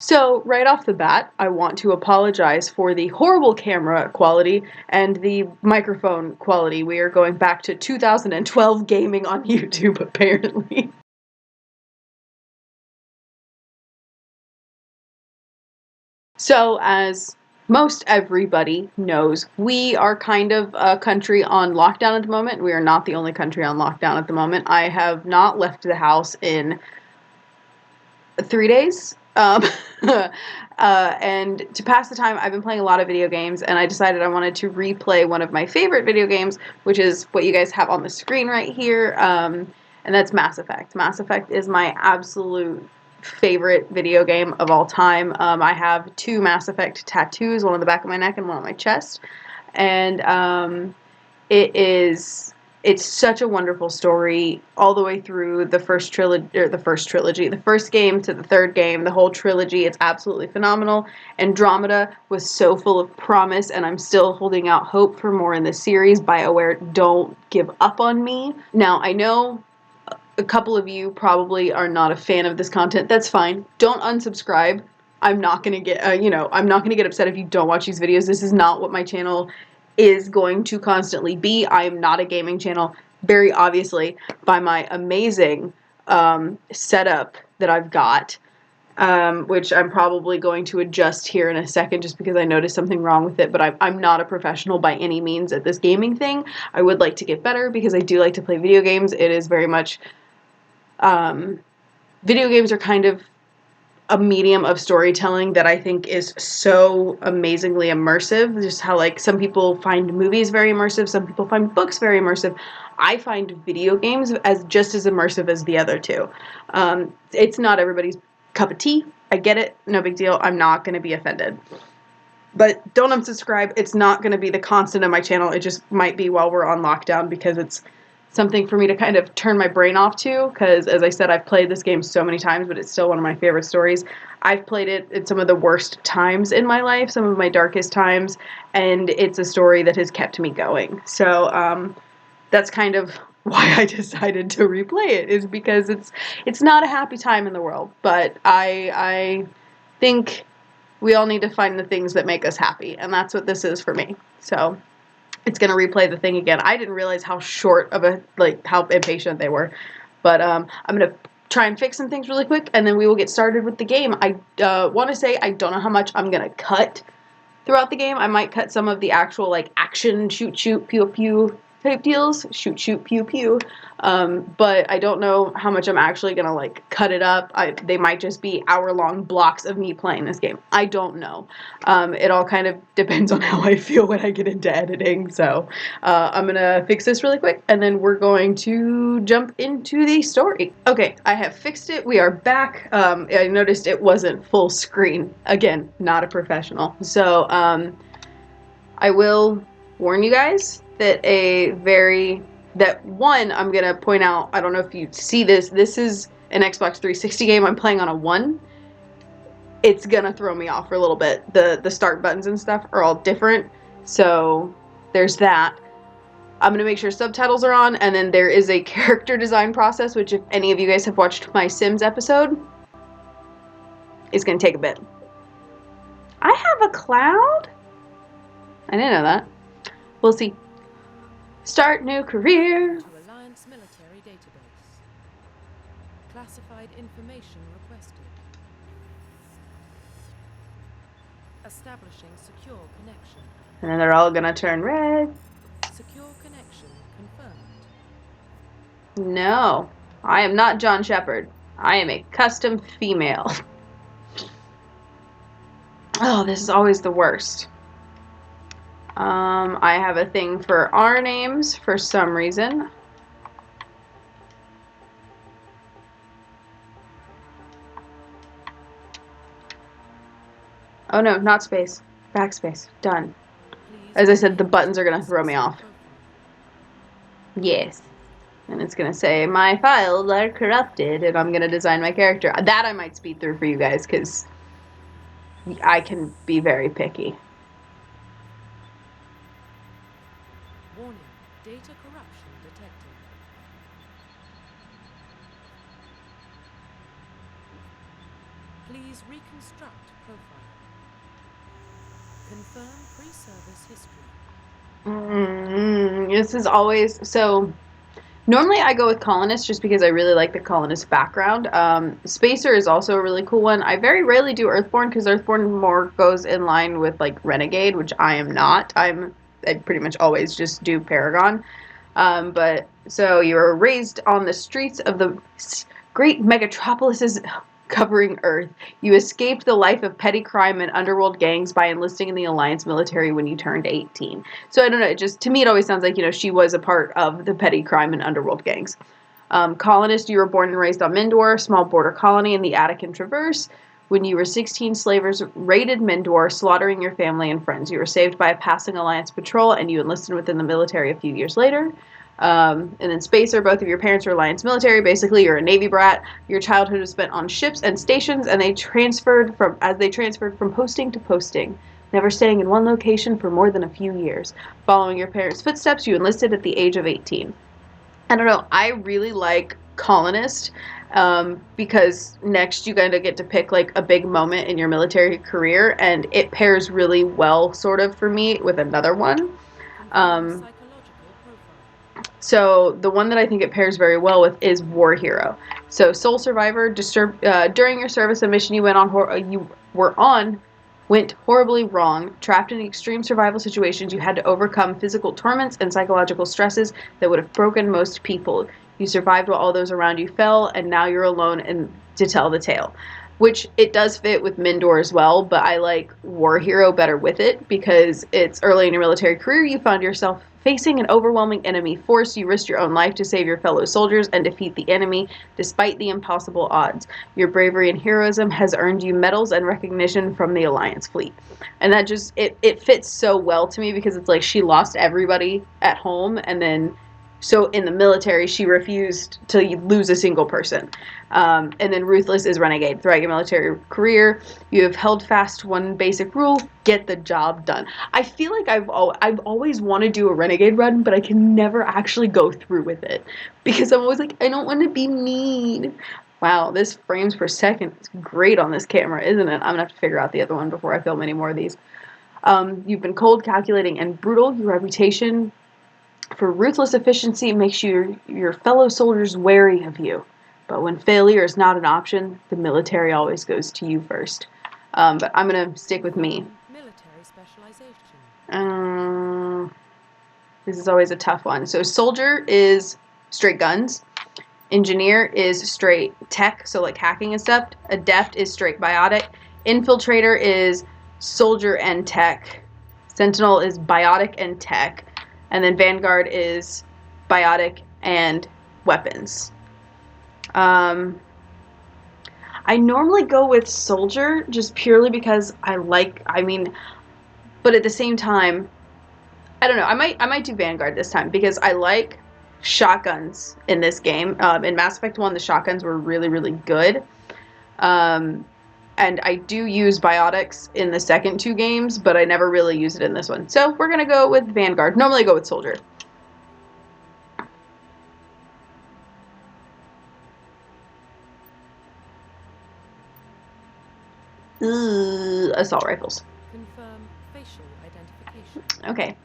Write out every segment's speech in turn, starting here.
So, right off the bat, I want to apologize for the horrible camera quality and the microphone quality. We are going back to 2012 gaming on YouTube, apparently. So, as most everybody knows, we are kind of a country on lockdown at the moment. We are not the only country on lockdown at the moment. I have not left the house in 3 days. And to pass the time, I've been playing a lot of video games, and I decided I wanted to replay one of my favorite video games, which is what you guys have on the screen right here, and that's Mass Effect. Mass Effect is my absolute favorite video game of all time. I have 2 Mass Effect tattoos, one on the back of my neck and one on my chest, and it's such a wonderful story all the way through the first game to the third game, the whole trilogy. It's absolutely phenomenal. Andromeda was so full of promise, and I'm still holding out hope for more in this series. BioWare, don't give up on me. Now, I know a couple of you probably are not a fan of this content. That's fine. Don't unsubscribe. I'm not gonna get, I'm not gonna get upset if you don't watch these videos. This is not what my channel is going to constantly be. I am not a gaming channel, very obviously, by my amazing setup that I've got, which I'm probably going to adjust here in a second just because I noticed something wrong with it, but I'm not a professional by any means at this gaming thing. I would like to get better because I do like to play video games. It is very much, video games are kind of a medium of storytelling that I think is so amazingly immersive. Just how, like, some people find movies very immersive, some people find books very immersive. I find video games as just as immersive as the other two. It's not everybody's cup of tea. I get it. No big deal. I'm not going to be offended. But don't unsubscribe. It's not going to be the constant of my channel. It just might be while we're on lockdown because it's something for me to kind of turn my brain off to, because as I said, I've played this game so many times, but it's still one of my favorite stories. I've played it at some of the worst times in my life, some of my darkest times, and it's a story that has kept me going. So that's kind of why I decided to replay it, is because it's not a happy time in the world, but I think we all need to find the things that make us happy, and that's what this is for me. So it's going to replay the thing again. I didn't realize how short of how impatient they were. But I'm going to try and fix some things really quick, and then we will get started with the game. I want to say I don't know how much I'm going to cut throughout the game. I might cut some of the actual, action, shoot, shoot, pew, pew type deals. Shoot, shoot, pew, pew. But I don't know how much I'm actually going to, cut it up. They might just be hour-long blocks of me playing this game. I don't know. It all kind of depends on how I feel when I get into editing. So I'm going to fix this really quick, and then we're going to jump into the story. Okay, I have fixed it. We are back. I noticed it wasn't full screen. Again, not a professional. So I will warn you guys that I'm going to point out, I don't know if you see this is an Xbox 360 game. I'm playing on a 1. It's going to throw me off for a little bit. The start buttons and stuff are all different, so there's that. I'm going to make sure subtitles are on, and then there is a character design process, which if any of you guys have watched my Sims episode, is going to take a bit. I have a cloud? I didn't know that. We'll see. Start new career. To Alliance military database. Classified information requested. Establishing secure connection. And then they're all gonna turn red. Secure connection confirmed. No, I am not John Shepard. I am a custom female. Oh, this is always the worst. I have a thing for our names for some reason. Oh no, not space. Backspace. Done. As I said, the buttons are going to throw me off. Yes. And it's going to say, my files are corrupted, and I'm going to design my character. That I might speed through for you guys, because I can be very picky. Warning, data corruption detected. Please Please reconstruct profile. Confirm pre-service history. This is always so. Normally, I go with colonist just because I really like the colonist background. Spacer is also a really cool one. I very rarely do Earthborn because Earthborn more goes in line with like Renegade, which I am not. I pretty much always just do Paragon. But so you were raised on the streets of the great megatropolises covering Earth. You escaped the life of petty crime and underworld gangs by enlisting in the Alliance military when you turned 18. So I don't know, it just to me it always sounds like, she was a part of the petty crime and underworld gangs. Colonist, you were born and raised on Mindor, a small border colony in the Attican Traverse. When you were 16, slavers raided Mindor, slaughtering your family and friends. You were saved by a passing Alliance patrol, and you enlisted within the military a few years later. And then Spacer, both of your parents are Alliance military. Basically, you're a Navy brat. Your childhood was spent on ships and stations, and they transferred from posting to posting, never staying in one location for more than a few years. Following your parents' footsteps, you enlisted at the age of 18. I don't know. I really like Colonist because next you kind of get to pick like a big moment in your military career, and it pairs really well, sort of, for me with another one. Confirm Um, psychological profile. so the one that I think it pairs very well with is War Hero. So Soul Survivor, during your service, a mission you were on went horribly wrong. Trapped in extreme survival situations, you had to overcome physical torments and psychological stresses that would have broken most people. You survived while all those around you fell, and now you're alone and to tell the tale. Which it does fit with Mindor as well, but I like War Hero better with it because it's early in your military career. You found yourself facing an overwhelming enemy force. You risked your own life to save your fellow soldiers and defeat the enemy despite the impossible odds. Your bravery and heroism has earned you medals and recognition from the Alliance fleet. And that just it fits so well to me because it's like she lost everybody at home, and then so in the military she refused to lose a single person. And then Ruthless is Renegade. Throughout your military career, you have held fast to one basic rule: get the job done. I feel like I've always wanted to do a Renegade run, but I can never actually go through with it because I'm always like, I don't want to be mean. Wow, this frames per second is great on this camera, isn't it? I'm gonna have to figure out the other one before I film any more of these. You've been cold, calculating, and brutal. Your reputation for ruthless efficiency makes your fellow soldiers wary of you. But when failure is not an option, the military always goes to you first. But I'm going to stick with me. Military specialization. This is always a tough one. So soldier is straight guns. Engineer is straight tech, so like hacking and stuff. Adept is straight biotic. Infiltrator is soldier and tech. Sentinel is biotic and tech. And then Vanguard is biotic and weapons. I normally go with soldier just purely because but at the same time, I don't know. I might do Vanguard this time because I like shotguns in this game. In Mass Effect 1, the shotguns were really, really good. Um, and I do use biotics in the second two games, but I never really use it in this one. So we're going to go with Vanguard. Normally I go with Soldier. Assault rifles. Confirm facial identification. Okay.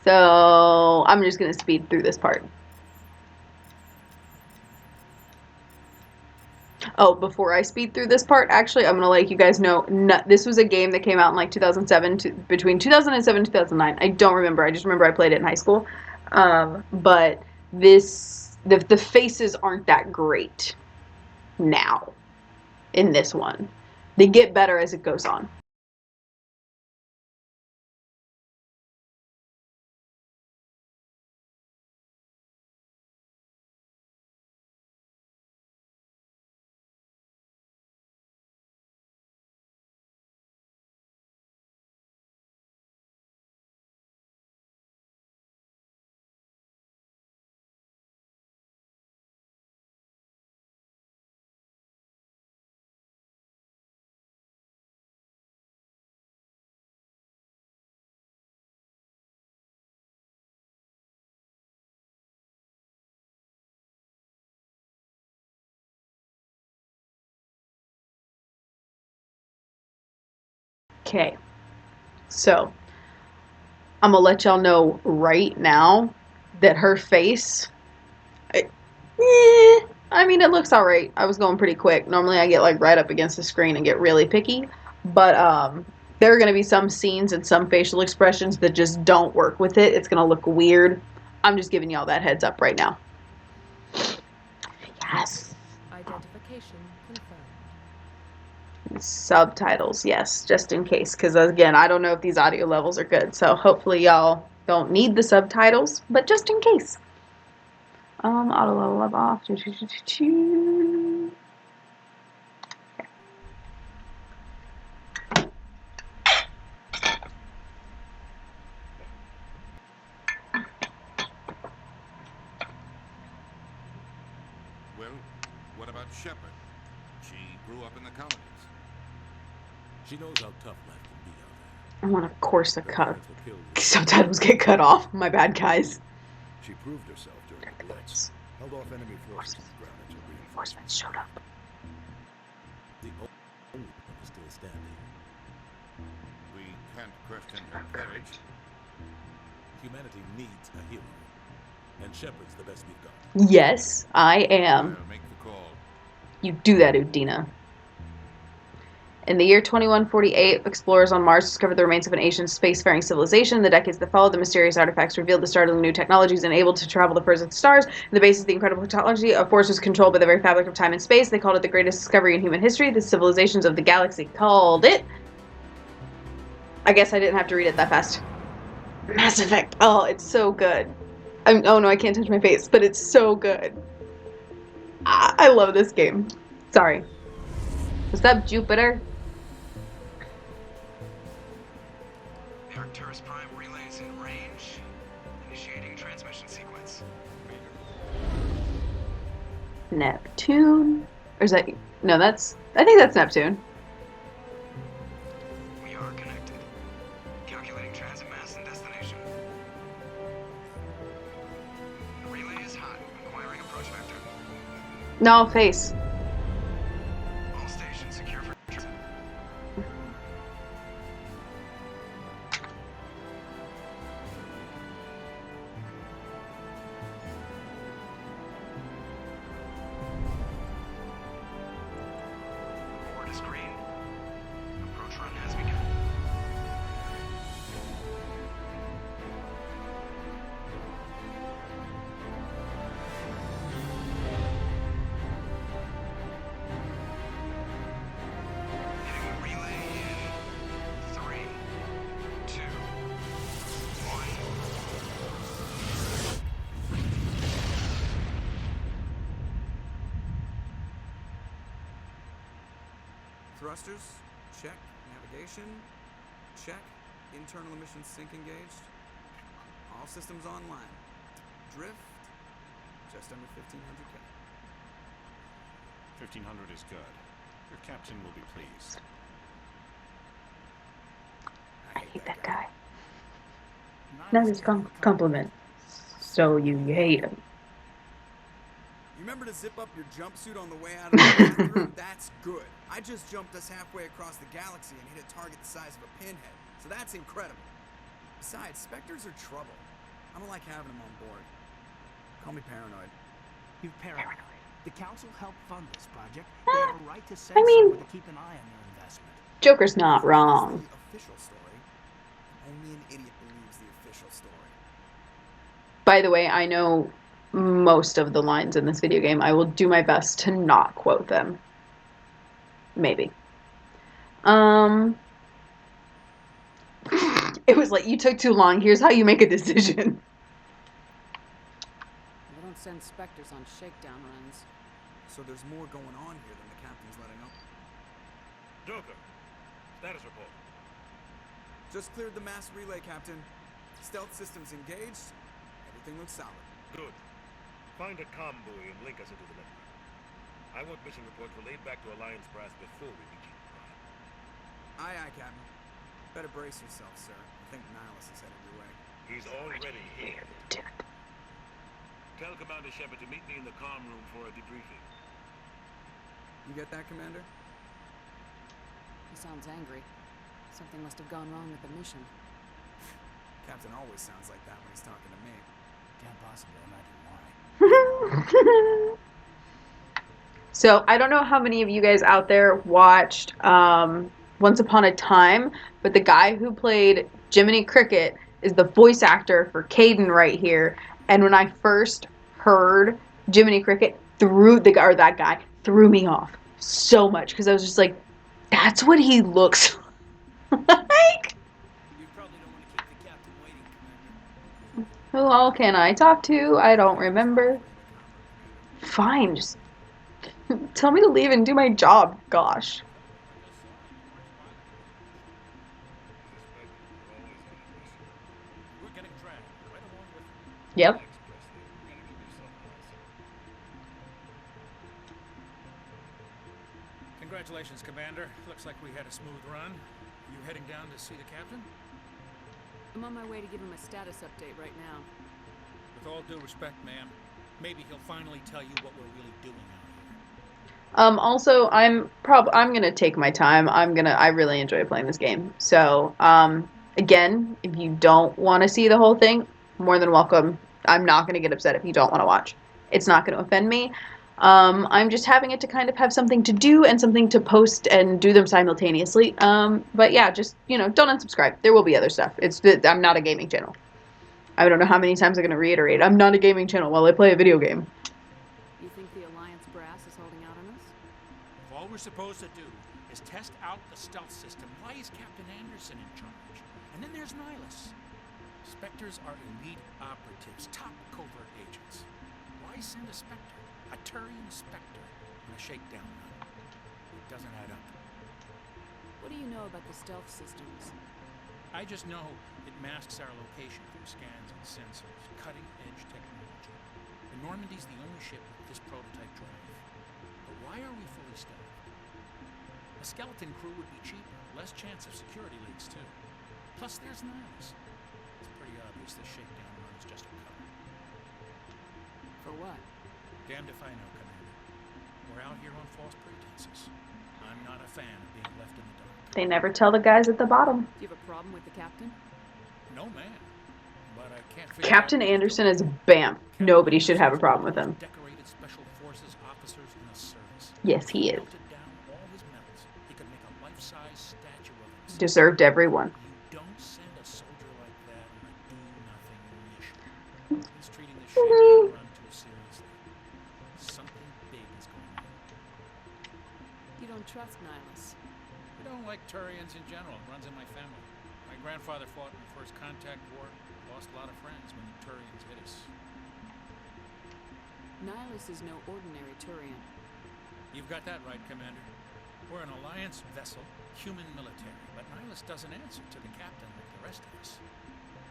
So I'm just going to speed through this part. Oh, before I speed through this part, actually, I'm going to let you guys know, this was a game that came out in like 2007, between 2007 and 2009. I don't remember. I just remember I played it in high school. But the faces aren't that great now in this one. They get better as it goes on. Okay. So, I'm gonna let y'all know right now that her face, I mean, it looks alright. I was going pretty quick. Normally I get like right up against the screen and get really picky. But there are gonna be some scenes and some facial expressions that just don't work with it. It's gonna look weird. I'm just giving y'all that heads up right now. Yes. Identification confirmed. Subtitles, yes, just in case. Because again, I don't know if these audio levels are good. So hopefully y'all don't need the subtitles, but just in case. Auto level up off. Well, what about Shepard? She grew up in the colonies. She knows how tough life can be out I want, of course, a there. Her cut. parents were killed in Subtitles get cut off. My bad, guys. She proved herself during the Blitz. Held off enemy forces on the ground until reinforcements. Reinforcements showed up. The only one is still standing. We can't question her courage. Humanity needs a hero. And Shepard's the best we've got. Yes, I am. I'll make the call. You do that, Udina. In the year 2148, explorers on Mars discovered the remains of an ancient spacefaring civilization. In the decades that followed, the mysterious artifacts revealed the startling new technologies enabled to travel the furthest stars. The basis of the incredible technology, a force was controlled by the very fabric of time and space. They called it the greatest discovery in human history. The civilizations of the galaxy called it... I guess I didn't have to read it that fast. Mass Effect. Oh, it's so good. Oh no, I can't touch my face, but it's so good. I love this game. Sorry. What's up, Jupiter? Arcturus Prime relays in range. Initiating transmission sequence. Neptune? Or is that... No, that's... I think that's Neptune. We are connected. Calculating transit mass and destination. The relay is hot. Acquiring approach vector. No, face. All stations secure for transit. Board is green. Approach run has begun. Hitting the relay in 3, 2, 1. Thrusters, check. Navigation, check. Internal emissions sync engaged. All systems online. Drift, just under 1500K. 1500 is good. Your captain will be pleased. I hate that guy. That is compliment. So you hate him. You remember to zip up your jumpsuit on the way out of the bathroom? That's good. I just jumped us halfway across the galaxy and hit a target the size of a pinhead, so that's incredible. Besides, Spectres are trouble. I don't like having them on board. Call me paranoid. You're paranoid. The council helped fund this project. They have a right to say I mean- so to keep an eye on their investment. Joker's not wrong. That's the official story. Only an idiot believes the official story. By the way, I know most of the lines in this video game. I will do my best to not quote them. Maybe. It was like, you took too long. Here's how you make a decision. We don't send Spectres on shakedown runs. So there's more going on here than the captain's letting up. Joker, status report. Just cleared the mass relay, Captain. Stealth systems engaged. Everything looks solid. Good. Find a comm buoy and link us into the network. I want mission reports relayed back to Alliance Brass before we reach Eden Prime. Aye, aye, Captain. Better brace yourself, sir. I think Nihilus is headed your way. He's already here. Tell Commander Shepard to meet me in the comm room for a debriefing. You get that, Commander? He sounds angry. Something must have gone wrong with the mission. Captain always sounds like that when he's talking to me. Can't possibly imagine why. So I don't know how many of you guys out there watched Once Upon a Time, but the guy who played Jiminy Cricket is the voice actor for Caden right here. And when I first heard Jiminy Cricket, that guy threw me off so much because I was just like, that's what he looks like. You probably don't want to keep the captain waiting, Commander. Who all can I talk to? I don't remember. Fine, just tell me to leave and do my job. Gosh. We're getting dragged right along with them. Yep. Congratulations, Commander. Looks like we had a smooth run. You heading down to see the captain? I'm on my way to give him a status update right now. With all due respect, ma'am, maybe he'll finally tell you what we're really doing out here. Also, I'm gonna take my time. I really enjoy playing this game. So, again, if you don't want to see the whole thing, more than welcome. I'm not gonna get upset if you don't want to watch. It's not gonna offend me. I'm just having it to kind of have something to do and something to post and do them simultaneously. But yeah, just, don't unsubscribe. There will be other stuff. I'm not a gaming channel. I don't know how many times I'm gonna reiterate. I'm not a gaming channel while I play a video game. You think the Alliance brass is holding out on us? If all we're supposed to do is test out the stealth system, why is Captain Anderson in charge? And then there's Nihilus. Spectres are elite operatives, top covert agents. Why send a Spectre, a Turian Spectre, on a shakedown run? It doesn't add up. What do you know about the stealth systems? I just know it masks our location through scans and sensors, cutting-edge technology. The Normandy's the only ship with this prototype drive. But why are we fully staffed? A skeleton crew would be cheaper, less chance of security leaks too. Plus, there's Nihilus. It's pretty obvious the shakedown run is just a cover. For what? Damned if I know, Commander. We're out here on false pretenses. I'm not a fan of being left in the dark. They never tell the guys at the bottom. Do you have a problem with the captain? No, man. But I can't figure Captain out Anderson is BAM. Nobody should have a problem with him. Decorated special forces officers in the service. Yes, he is. Melted down all his medals. He could make a life-size statue of himself. Deserved every one. You don't send a soldier like that on a do-nothing mission. He's treating the shakedown run too seriously. Something big is going on. You don't trust Nihilus. I don't like Turians in general. It runs in my family. My grandfather fought in the First Contact War. Lost a lot of friends when the Turians hit us. Nihilus is no ordinary Turian. You've got that right, Commander. We're an Alliance vessel, human military, but Nihilus doesn't answer to the captain like the rest of us.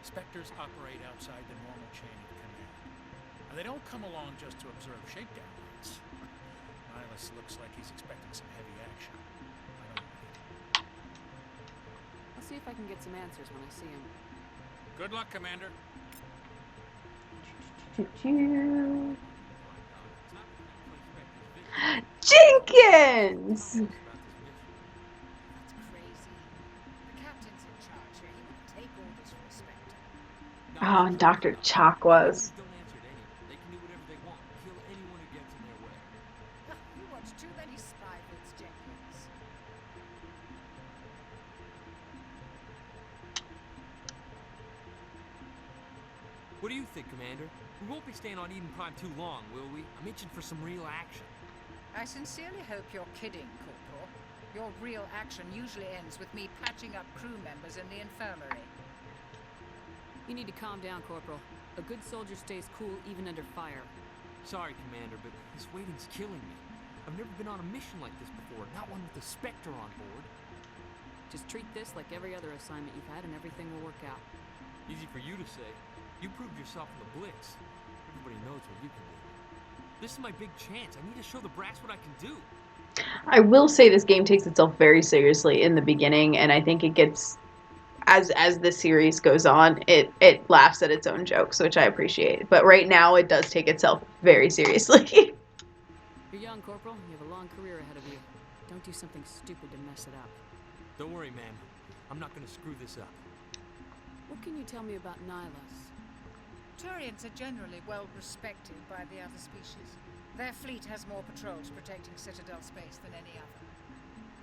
Spectres operate outside the normal chain of command. And they don't come along just to observe shakedown runs. Nihilus looks like he's expecting some heavy action. I don't like it. I'll see if I can get some answers when I see him. Good luck, Commander. Jenkins! That's crazy. The captain's in charge here. He wouldn't take orders from a Spectre. Oh, and Dr. Chakwas. Don't answer to anyone. They can do whatever they want. Kill anyone who gets in their way. You watch too many spy films, Jenkins. What do you think, Commander? We won't be staying on Eden Prime too long, will we? I'm itching for some real action. I sincerely hope you're kidding, Corporal. Your real action usually ends with me patching up crew members in the infirmary. You need to calm down, Corporal. A good soldier stays cool even under fire. Sorry, Commander, but this waiting's killing me. I've never been on a mission like this before, not one with a Spectre on board. Just treat this like every other assignment you've had and everything will work out. Easy for you to say. You proved yourself in the Blitz. Everybody knows what you can do. This is my big chance. I need to show the brass what I can do. I will say this game takes itself very seriously in the beginning, and I think it gets, as the series goes on, it laughs at its own jokes, which I appreciate. But right now, it does take itself very seriously. You're young, Corporal. You have a long career ahead of you. Don't do something stupid to mess it up. Don't worry, ma'am. I'm not gonna screw this up. What can you tell me about Nihilus? Turians are generally well respected by the other species. Their fleet has more patrols protecting Citadel space than any other.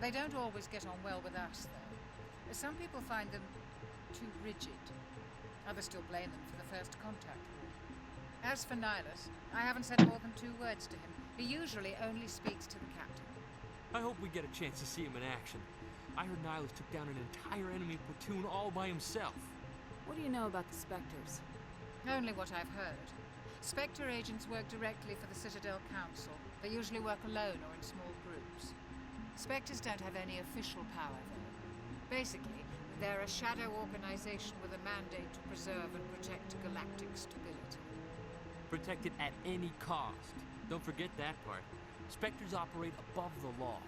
They don't always get on well with us, though. Some people find them too rigid. Others still blame them for the First Contact War. As for Nihilus, I haven't said more than 2 words to him. He usually only speaks to the captain. I hope we get a chance to see him in action. I heard Nihilus took down an entire enemy platoon all by himself. What do you know about the Spectres? Only what I've heard. Spectre agents work directly for the Citadel Council. They usually work alone or in small groups. Spectres don't have any official power, though. Basically, they're a shadow organization with a mandate to preserve and protect galactic stability. Protect it at any cost. Don't forget that part. Spectres operate above the law.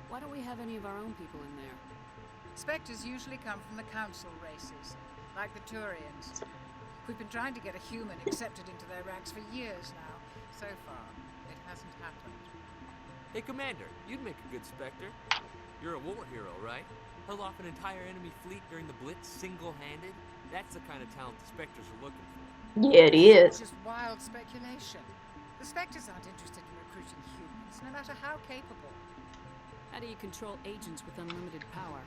Why don't we have any of our own people in there? Spectres usually come from the Council races, like the Turians. We've been trying to get a human accepted into their ranks for years now. So far, it hasn't happened. Hey, Commander, you'd make a good Spectre. You're a war hero, right? Held off an entire enemy fleet during the Blitz single-handed? That's the kind of talent the Spectres are looking for. Yeah, it is. Just wild speculation. The Spectres aren't interested in recruiting humans, no matter how capable. How do you control agents with unlimited power?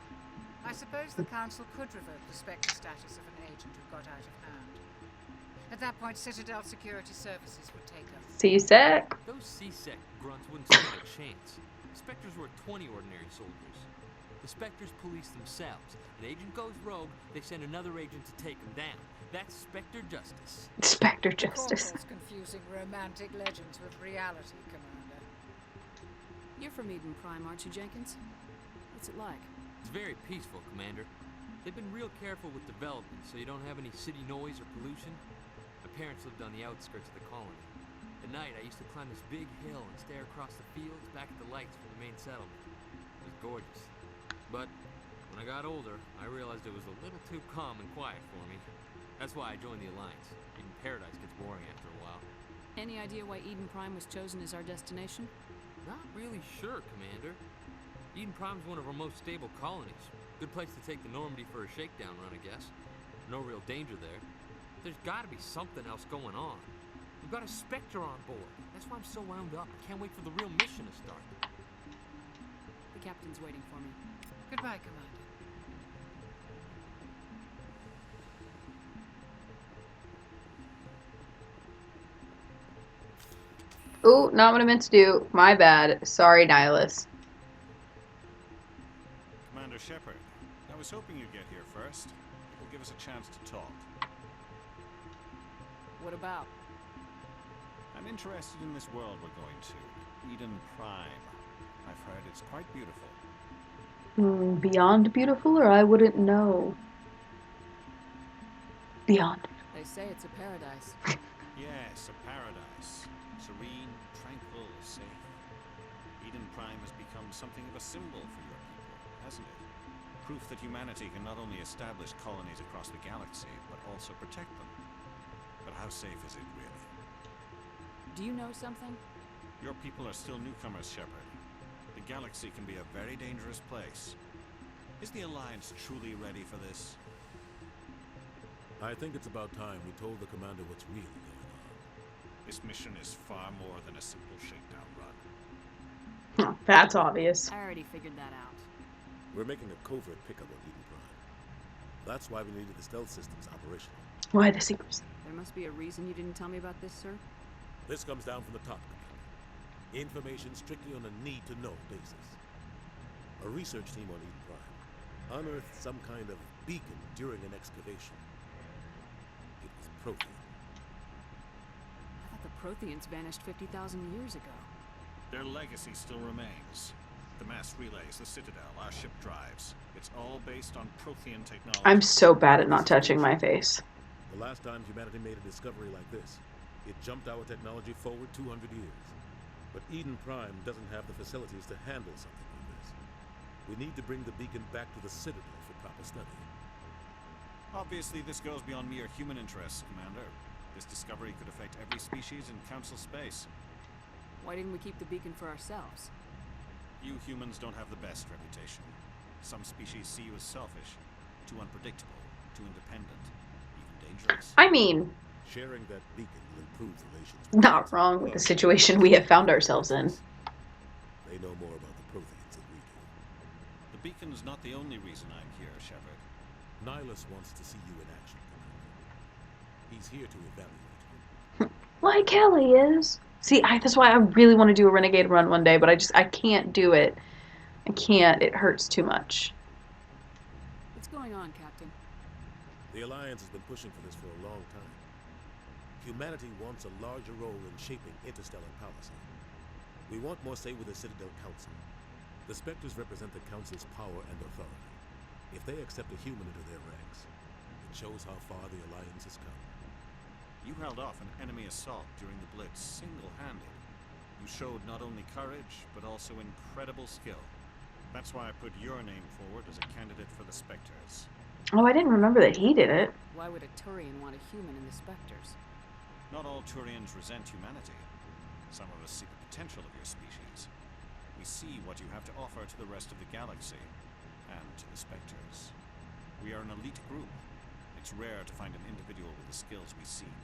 I suppose the Council could revoke the Spectre status of an agent who got out of hand. At that point, Citadel Security Services would take over. C-Sec. Those C-Sec grunts wouldn't stand a chance. Spectres were 20 ordinary soldiers. The Spectres police themselves. An agent goes rogue, they send another agent to take him down. That's Spectre justice. Spectre justice. Corporal's confusing romantic legends with reality, Commander. You're from Eden Prime, aren't you, Jenkins? What's it like? It's very peaceful, Commander. They've been real careful with development, so you don't have any city noise or pollution. My parents lived on the outskirts of the colony. At night, I used to climb this big hill and stare across the fields back at the lights from the main settlement. It was gorgeous. But when I got older, I realized it was a little too calm and quiet for me. That's why I joined the Alliance. Even Paradise gets boring after a while. Any idea why Eden Prime was chosen as our destination? Not really sure, Commander. Eden Prime's one of our most stable colonies. Good place to take the Normandy for a shakedown run, I guess. No real danger there. There's gotta be something else going on. We've got a Spectre on board. That's why I'm so wound up. I can't wait for the real mission to start. The captain's waiting for me. Goodbye, Commander. Oh, not what I meant to do. My bad. Sorry, Nihilus. Commander Shepard, I was hoping you'd get here first. It will give us a chance to talk. What about? I'm interested in this world we're going to, Eden Prime. I've heard it's quite beautiful. Beyond beautiful, or I wouldn't know. Beyond. They say it's a paradise. Yes, a paradise. Serene, tranquil, safe. Eden Prime has become something of a symbol for your people, hasn't it? Proof that humanity can not only establish colonies across the galaxy, but also protect them. But how safe is it, really? Do you know something? Your people are still newcomers, Shepard. The galaxy can be a very dangerous place. Is the Alliance truly ready for this? I think it's about time we told the commander what's really going on. This mission is far more than a simple shakedown run. Oh, that's obvious. I already figured that out. We're making a covert pickup on Eden Prime. That's why we needed the stealth systems operational. Why the secrecy? There must be a reason you didn't tell me about this, sir. This comes down from the top, Commander. Information strictly on a need-to-know basis. A research team on Eden Prime unearthed some kind of beacon during an excavation. It was Prothean. I thought the Protheans vanished 50,000 years ago. Their legacy still remains. The mass relays, the Citadel, our ship drives. It's all based on Prothean technology. I'm so bad at not touching my face. The last time humanity made a discovery like this, it jumped our technology forward 200 years. But Eden Prime doesn't have the facilities to handle something like this. We need to bring the beacon back to the Citadel for proper study. Obviously, this goes beyond mere human interests, Commander. This discovery could affect every species in Council space. Why didn't we keep the beacon for ourselves? You humans don't have the best reputation. Some species see you as selfish, too unpredictable, too independent, even dangerous. I mean, Sharing that beacon will improve relations. not wrong with the situation we have found ourselves in. They know more about the Protheans than we do. The beacon's not the only reason I'm here, Shepard. Nihilus wants to see you in action, Commander. He's here to evaluate you. Like Kelly is. See, that's why I really want to do a Renegade run one day, but I can't do it. I can't. It hurts too much. What's going on, Captain? The Alliance has been pushing for this for a long time. Humanity wants a larger role in shaping interstellar policy. We want more say with the Citadel Council. The Spectres represent the Council's power and authority. If they accept a human into their ranks, it shows how far the Alliance has come. You held off an enemy assault during the Blitz single-handed. You showed not only courage, but also incredible skill. That's why I put your name forward as a candidate for the Spectres. Oh, I didn't remember that he did it. Why would a Turian want a human in the Spectres? Not all Turians resent humanity. Some of us see the potential of your species. We see what you have to offer to the rest of the galaxy, and to the Spectres. We are an elite group. It's rare to find an individual with the skills we seek.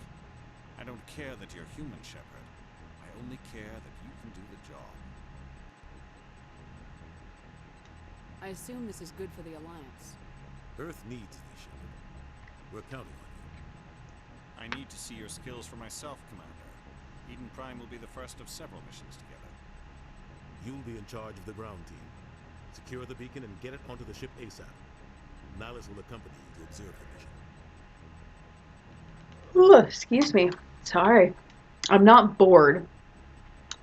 I don't care that you're human, Shepard. I only care that you can do the job. I assume this is good for the Alliance. Earth needs thee, Shepard. We're counting on you. I need to see your skills for myself, Commander. Eden Prime will be the first of several missions together. You'll be in charge of the ground team. Secure the beacon and get it onto the ship ASAP. Nihilus will accompany you to observe the mission. Ooh, excuse me. Sorry. I'm not bored.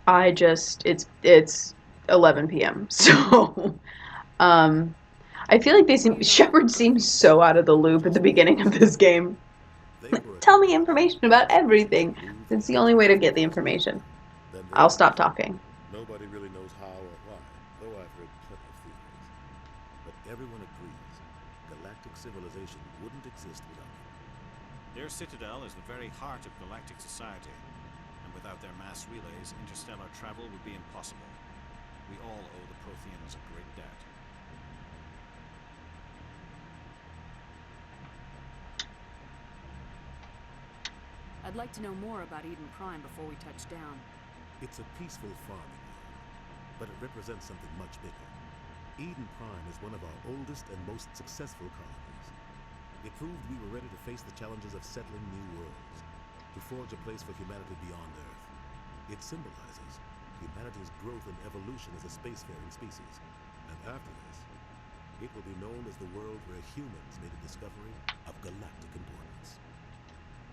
It's 11 p.m. So, I feel like Shepard seems so out of the loop at the beginning of this game. Tell me information about everything. It's the only way to get the information. I'll stop talking. Nobody really knows how or why, though I've heard plenty of theories. But everyone agrees, galactic civilization wouldn't exist without them. Their citadel is the very heart of galactic society, and without their mass relays, interstellar travel would be impossible. We all owe the Protheans a great debt. I'd like to know more about Eden Prime before we touch down. It's a peaceful farming world, but it represents something much bigger. Eden Prime is one of our oldest and most successful colonies. It proved we were ready to face the challenges of settling new worlds, to forge a place for humanity beyond Earth. It symbolizes humanity's growth and evolution as a spacefaring species. And after this, it will be known as the world where humans made a discovery of galactic importance.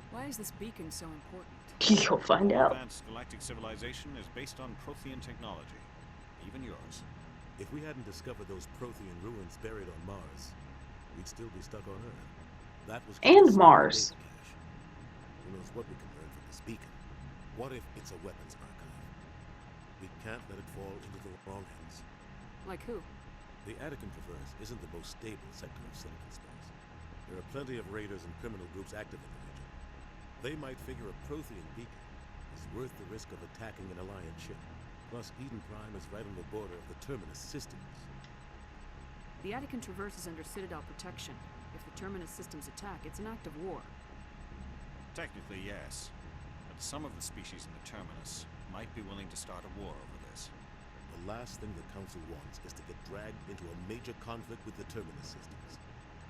Why is this beacon so important? You'll find out. Advanced galactic civilization is based on Prothean technology, even yours. If we hadn't discovered those Prothean ruins buried on Mars, we'd still be stuck on Earth. That was And Mars. Who knows what we can learn from this beacon? What if it's a weapons archive? We can't let it fall into the wrong hands. Like who? The Attican Traverse isn't the most stable sector of Citadel space. There are plenty of raiders and criminal groups active in the region. They might figure a Prothean beacon is worth the risk of attacking an Alliance ship. Plus, Eden Prime is right on the border of the Terminus systems. The Attican Traverse is under Citadel protection. If the Terminus systems attack, it's an act of war. Technically, yes. But some of the species in the Terminus might be willing to start a war over this. The last thing the Council wants is to get dragged into a major conflict with the Terminus systems.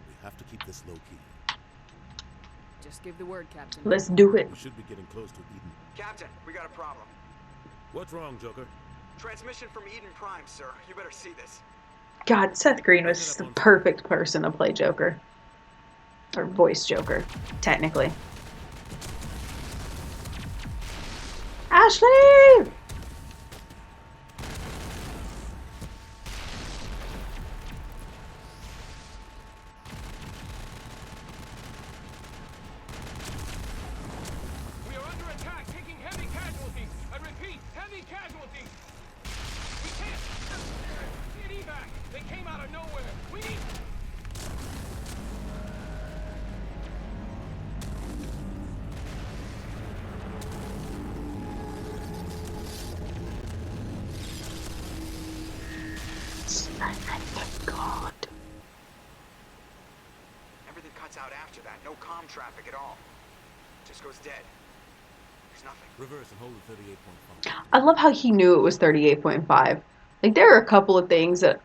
We have to keep this low-key. Just give the word, Captain. Let's do it. We should be getting close to Eden. Captain, we got a problem. What's wrong, Joker? Transmission from Eden Prime, sir. You better see this. God, Seth Green was just the perfect person to play Joker. Or voice Joker, technically. Ashley! We are under attack, taking heavy casualties. I repeat, heavy casualties. We can't get evac. They came out of nowhere. We need. God. Everything cuts out after that. No comm traffic at all. Just goes dead. There's nothing. Reverse and hold at 38.5. I love how he knew it was 38.5. Like, there are a couple of things that,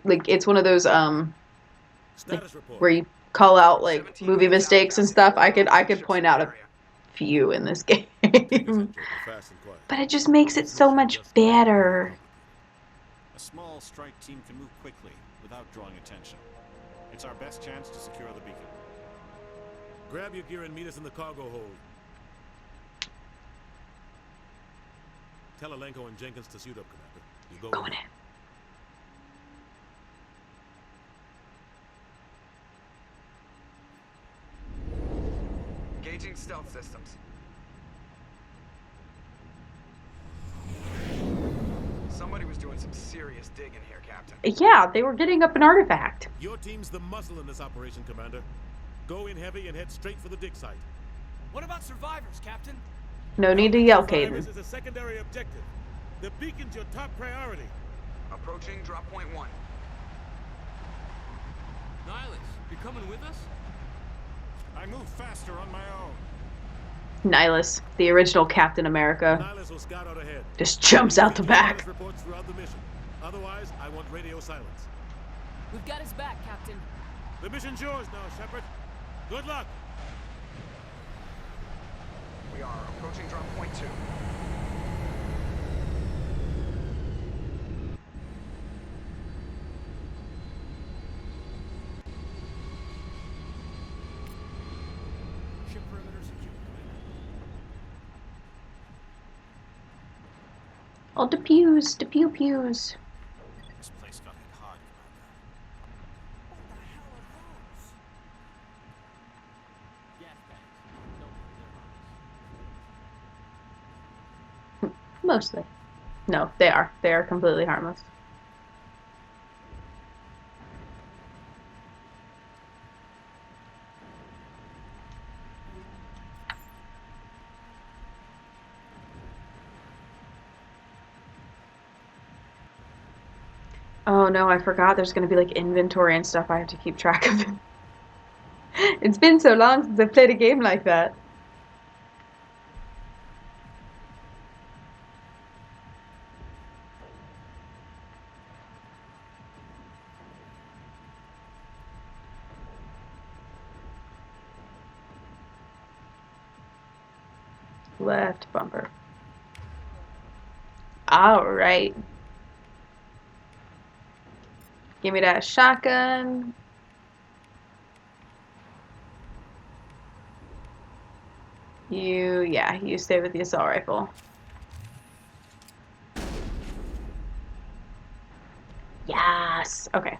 like it's one of those, Status report. where you call out, like, 17 movie minutes out, mistakes and Captain. stuff. I could Ships point in the out a area. few in this game. Fast and quiet. But it just makes it so much better. A small strike team can move quickly without drawing attention. It's our best chance to secure the beacon. Grab your gear and meet us in the cargo hold. Tell Alenko and Jenkins to suit up, Commander. You go Going in. Engaging stealth systems. Somebody was doing some serious digging here, Captain. Yeah, they were getting up an artifact. Your team's the muscle in this operation, Commander. Go in heavy and head straight for the dig site. What about survivors, Captain? No need to yell, Survivors Caden. is a secondary objective. The beacon's your top priority. Approaching drop point 1. Nihilus, you coming with us? I move faster on my own. Nihilus, the original Captain America, Nihilus will scout out ahead. just jumps out the back. Status reports throughout the mission. Otherwise, I want radio silence. We've got his back, Captain. The mission's yours now, Shepard. Good luck. We are approaching drop point 2. Ship perimeter secure, Commander. Oh, the pews, the pews. This place got hit hard, Commander. Gas bags. Don't they're harmless. Mostly. No, they are. They are completely harmless. Oh no, I forgot there's gonna be like inventory and stuff I have to keep track of. It's been so long since I've played a game like that. Left bumper. Alright. Give me that shotgun. You stay with the assault rifle. Yes! Okay.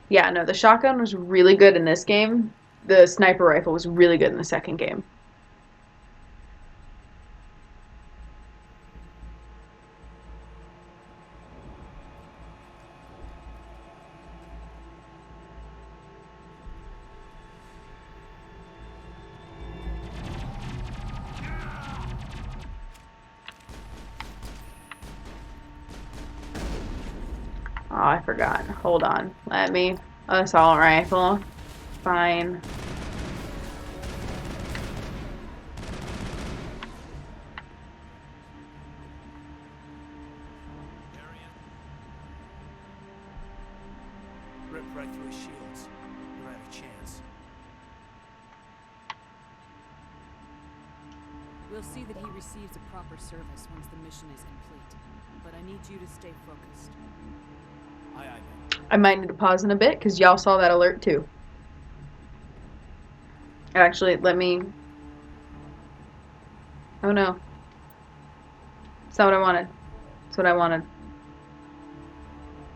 Yeah, no, the shotgun was really good in this game. The sniper rifle was really good in the second game. Oh, I forgot. Hold on. Let me. Assault rifle. Fine. Rip right through his shields. You had a chance. We'll see that he receives a proper service once the mission is complete. But I need you to stay focused. Aye, aye, ma'am. I might need to pause in a bit because y'all saw that alert too. Actually, let me. Oh no. That's not what I wanted. That's what I wanted.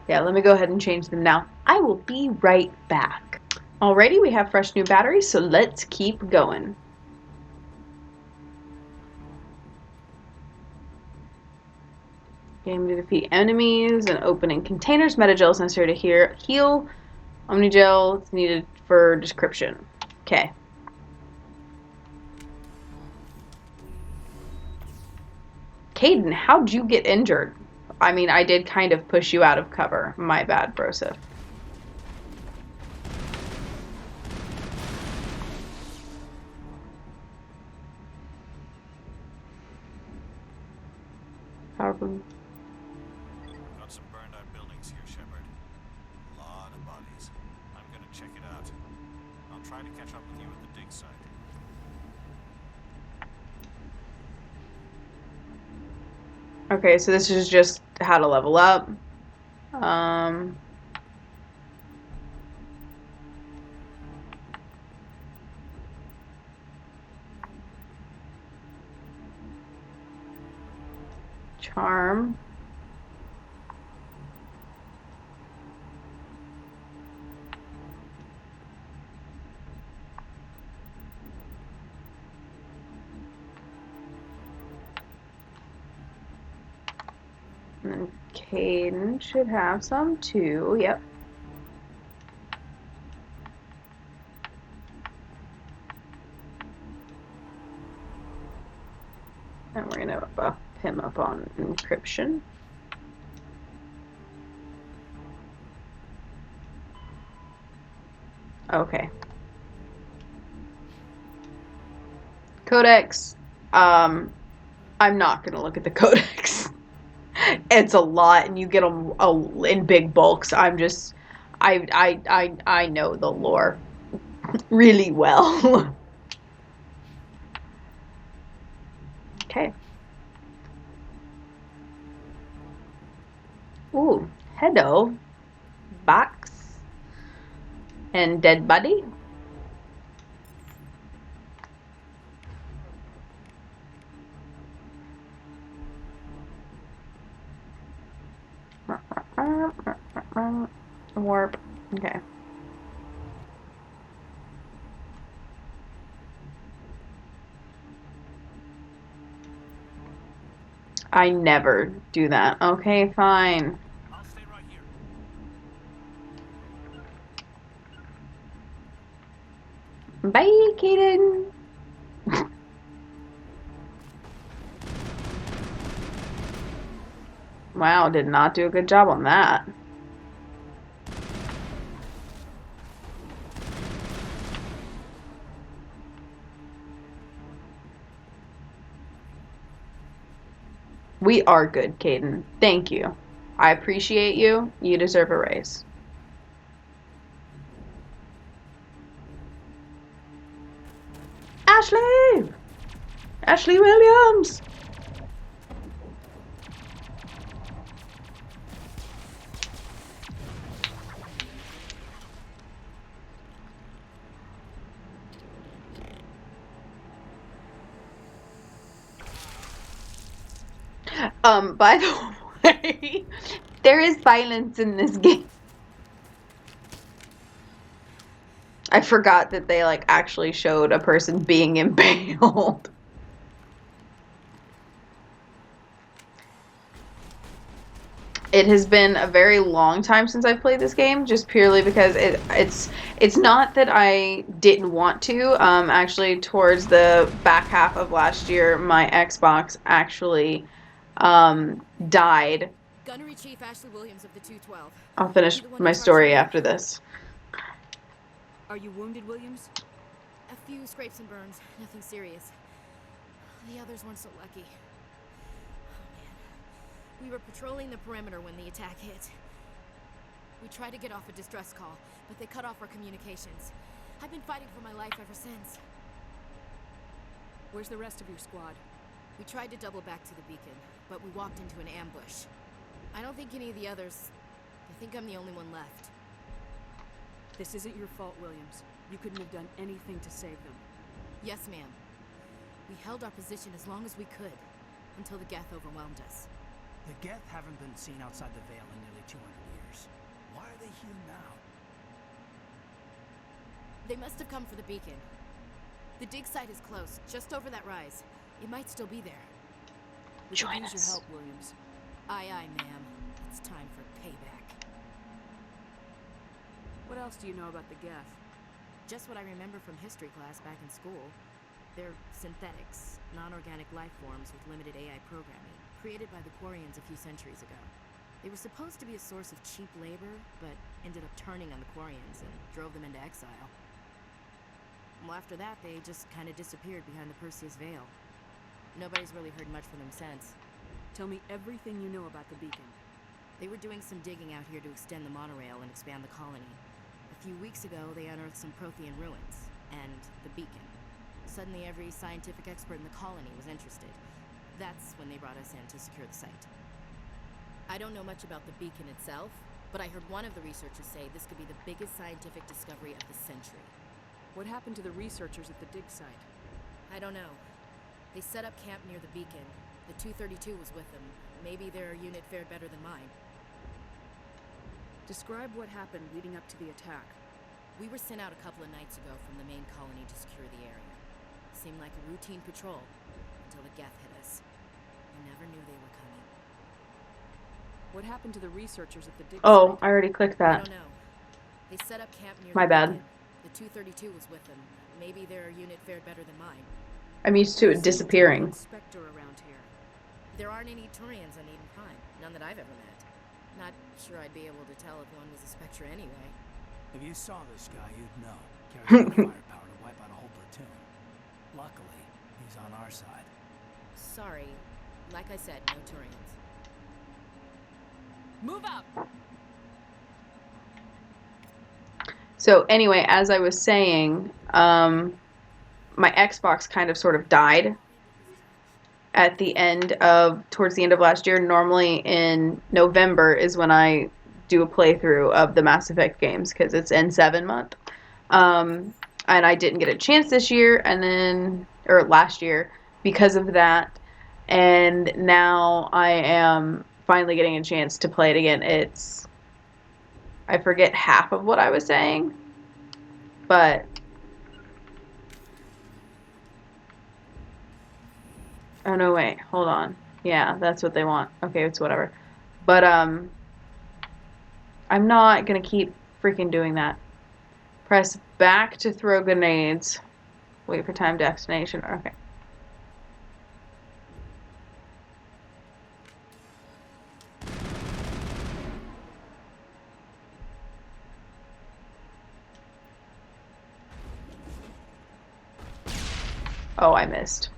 Yeah, let me go ahead and change them now. I will be right back. Alrighty, we have fresh new batteries, so let's keep going. Game to defeat enemies and opening containers. Metagel is necessary to heal. Omnigel is needed for description. Okay. Caden, how'd you get injured? I mean, I did kind of push you out of cover. My bad, Broseph. Powerful. Got some burned out buildings here, Shepard. A lot of bodies. I'm gonna check it out. I'll try to catch up with you at the dig site. Okay, so this is just how to level up. Charm. And Caden should have some too. Yep. And we're gonna buff him up on encryption. Okay. Codex. I'm not gonna look at the codex. It's a lot, and you get them in big bulks. I know the lore really well. Okay. Ooh, hello, box and dead body. Warp. Okay. I never do that. Okay, fine. I'll stay right here. Bye, Caden. Wow, did not do a good job on that. We are good, Caden. Thank you. I appreciate you. You deserve a raise. Ashley! Ashley Williams! By the way, there is violence in this game. I forgot that they like actually showed a person being impaled. It has been a very long time since I've played this game, just purely because it's not that I didn't want to. Actually, towards the back half of last year, my Xbox actually died. Gunnery Chief Ashley Williams of the 212. I'll finish my story after this. Are you wounded, Williams? A few scrapes and burns, nothing serious. The others weren't so lucky. Oh man. We were patrolling the perimeter when the attack hit. We tried to get off a distress call, but they cut off our communications. I've been fighting for my life ever since. Where's the rest of your squad? We tried to double back to the beacon, but we walked into an ambush. I don't think any of the others... I think I'm the only one left. This isn't your fault, Williams. You couldn't have done anything to save them. Yes, ma'am. We held our position as long as we could, until the Geth overwhelmed us. The Geth haven't been seen outside the Veil in nearly 200 years. Why are they here now? They must have come for the beacon. The dig site is close, just over that rise. It might still be there. We could use your help, Williams. Aye, aye, ma'am. It's time for payback. What else do you know about the Geth? Just what I remember from history class back in school. They're synthetics, non-organic life forms with limited AI programming, created by the Quarians a few centuries ago. They were supposed to be a source of cheap labor, but ended up turning on the Quarians and drove them into exile. Well, after that, they just kind of disappeared behind the Perseus Veil. Nobody's really heard much from them since. Tell me everything you know about the beacon. They were doing some digging out here to extend the monorail and expand the colony. A few weeks ago, they unearthed some Prothean ruins, and the beacon. Suddenly, every scientific expert in the colony was interested. That's when they brought us in to secure the site. I don't know much about the beacon itself, but I heard one of the researchers say this could be the biggest scientific discovery of the century. What happened to the researchers at the dig site? I don't know. They set up camp near the beacon. The 232 was with them. Maybe their unit fared better than mine. Describe what happened leading up to the attack. We were sent out a couple of nights ago from the main colony to secure the area. Seemed like a routine patrol until the Geth hit us. We never knew they were coming. What happened to the researchers at the dig Oh, site? I already clicked I that. don't know. They set up camp near My the bad. beacon. The 232 was with them. Maybe their unit fared better than mine. I'm used to it disappearing. Spectre around here. There aren't any Turians on Eden Prime. None that I've ever met. Not sure I'd be able to tell if one was a Spectre anyway. If you saw this guy, you'd know. Carries enough firepower to wipe out a whole platoon. Luckily, he's on our side. Sorry. Like I said, no Turians. Move up! So anyway, as I was saying, my Xbox kind of sort of died at the towards the end of last year. Normally in November is when I do a playthrough of the Mass Effect games because it's N7 month. And I didn't get a chance this year or last year because of that. And now I am finally getting a chance to play it again. I forget half of what I was saying, but oh no, wait, hold on. Yeah, that's what they want. Okay, it's whatever. But I'm not gonna keep freaking doing that. Press back to throw grenades. Wait for time destination. Okay. Oh, I missed.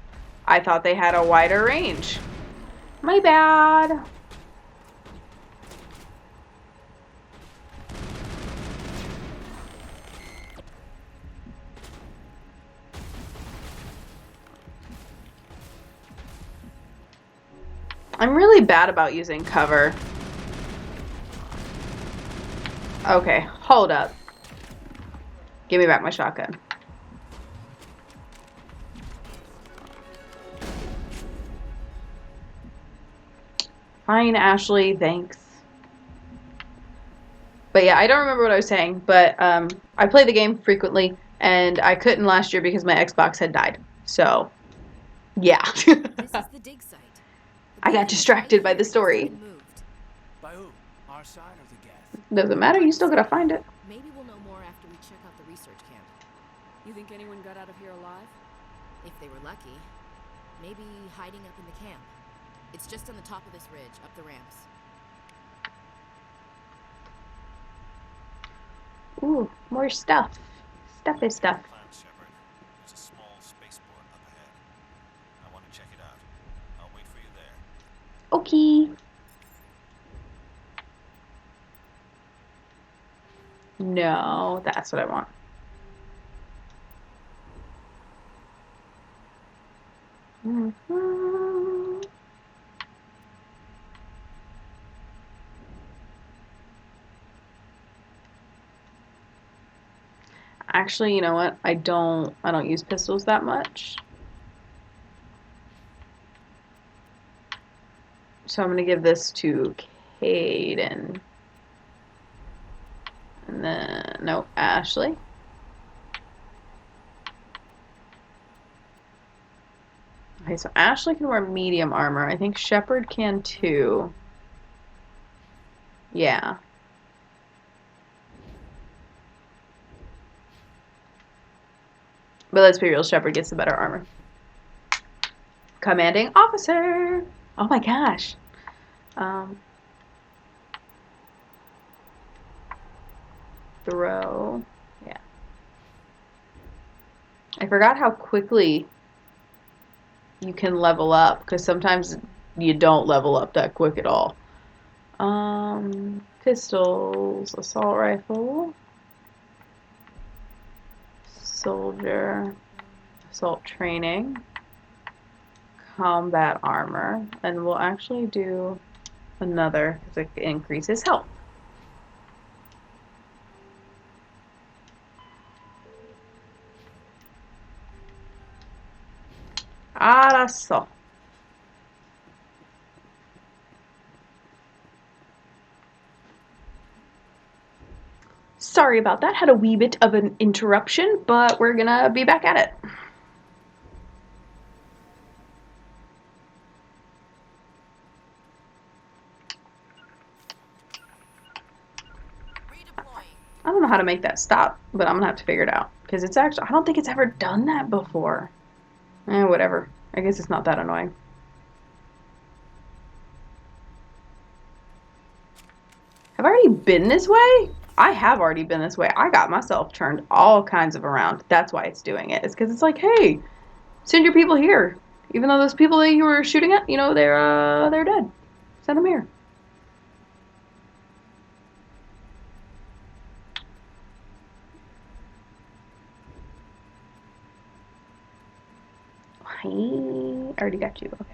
I thought they had a wider range. My bad. I'm really bad about using cover. Okay, hold up. Give me back my shotgun. Fine, Ashley, thanks. But yeah, I don't remember what I was saying, but I play the game frequently, and I couldn't last year because my Xbox had died. So, yeah. This is the dig site. I got distracted by the story. By who? Our side or the Geth? Doesn't matter, you still gotta find it. Maybe we'll know more after we check out the research camp. You think anyone got out of here alive? If they were lucky. Maybe hiding up in the camp. It's just on the top of this ridge, up the ramps. Ooh, more stuff. Stuff is stuff. Plant, Shepard. There's a small spaceport up ahead. I want to check it out. I'll wait for you there. Okay. No, that's what I want. Actually, you know what? I don't use pistols that much. So I'm going to give this to Caden. And then, no, Ashley. Okay, so Ashley can wear medium armor. I think Shepard can too. Yeah. But let's be real, Shepard gets the better armor. Commanding officer! Oh my gosh. Throw. Yeah. I forgot how quickly you can level up, because sometimes you don't level up that quick at all. Pistols, assault rifle, soldier, assault training, combat armor, and we'll actually do another because it increases health. Ahora so. Sorry about that. Had a wee bit of an interruption, but we're gonna be back at it. I don't know how to make that stop, but I'm gonna have to figure it out because it's actually, I don't think it's ever done that before. Whatever. I guess it's not that annoying. Have I already been this way? I have already been this way. I got myself turned all kinds of around. That's why it's doing it. It's because it's like, hey, send your people here. Even though those people that you were shooting at, you know, they're dead. Send them here. I already got you. Okay.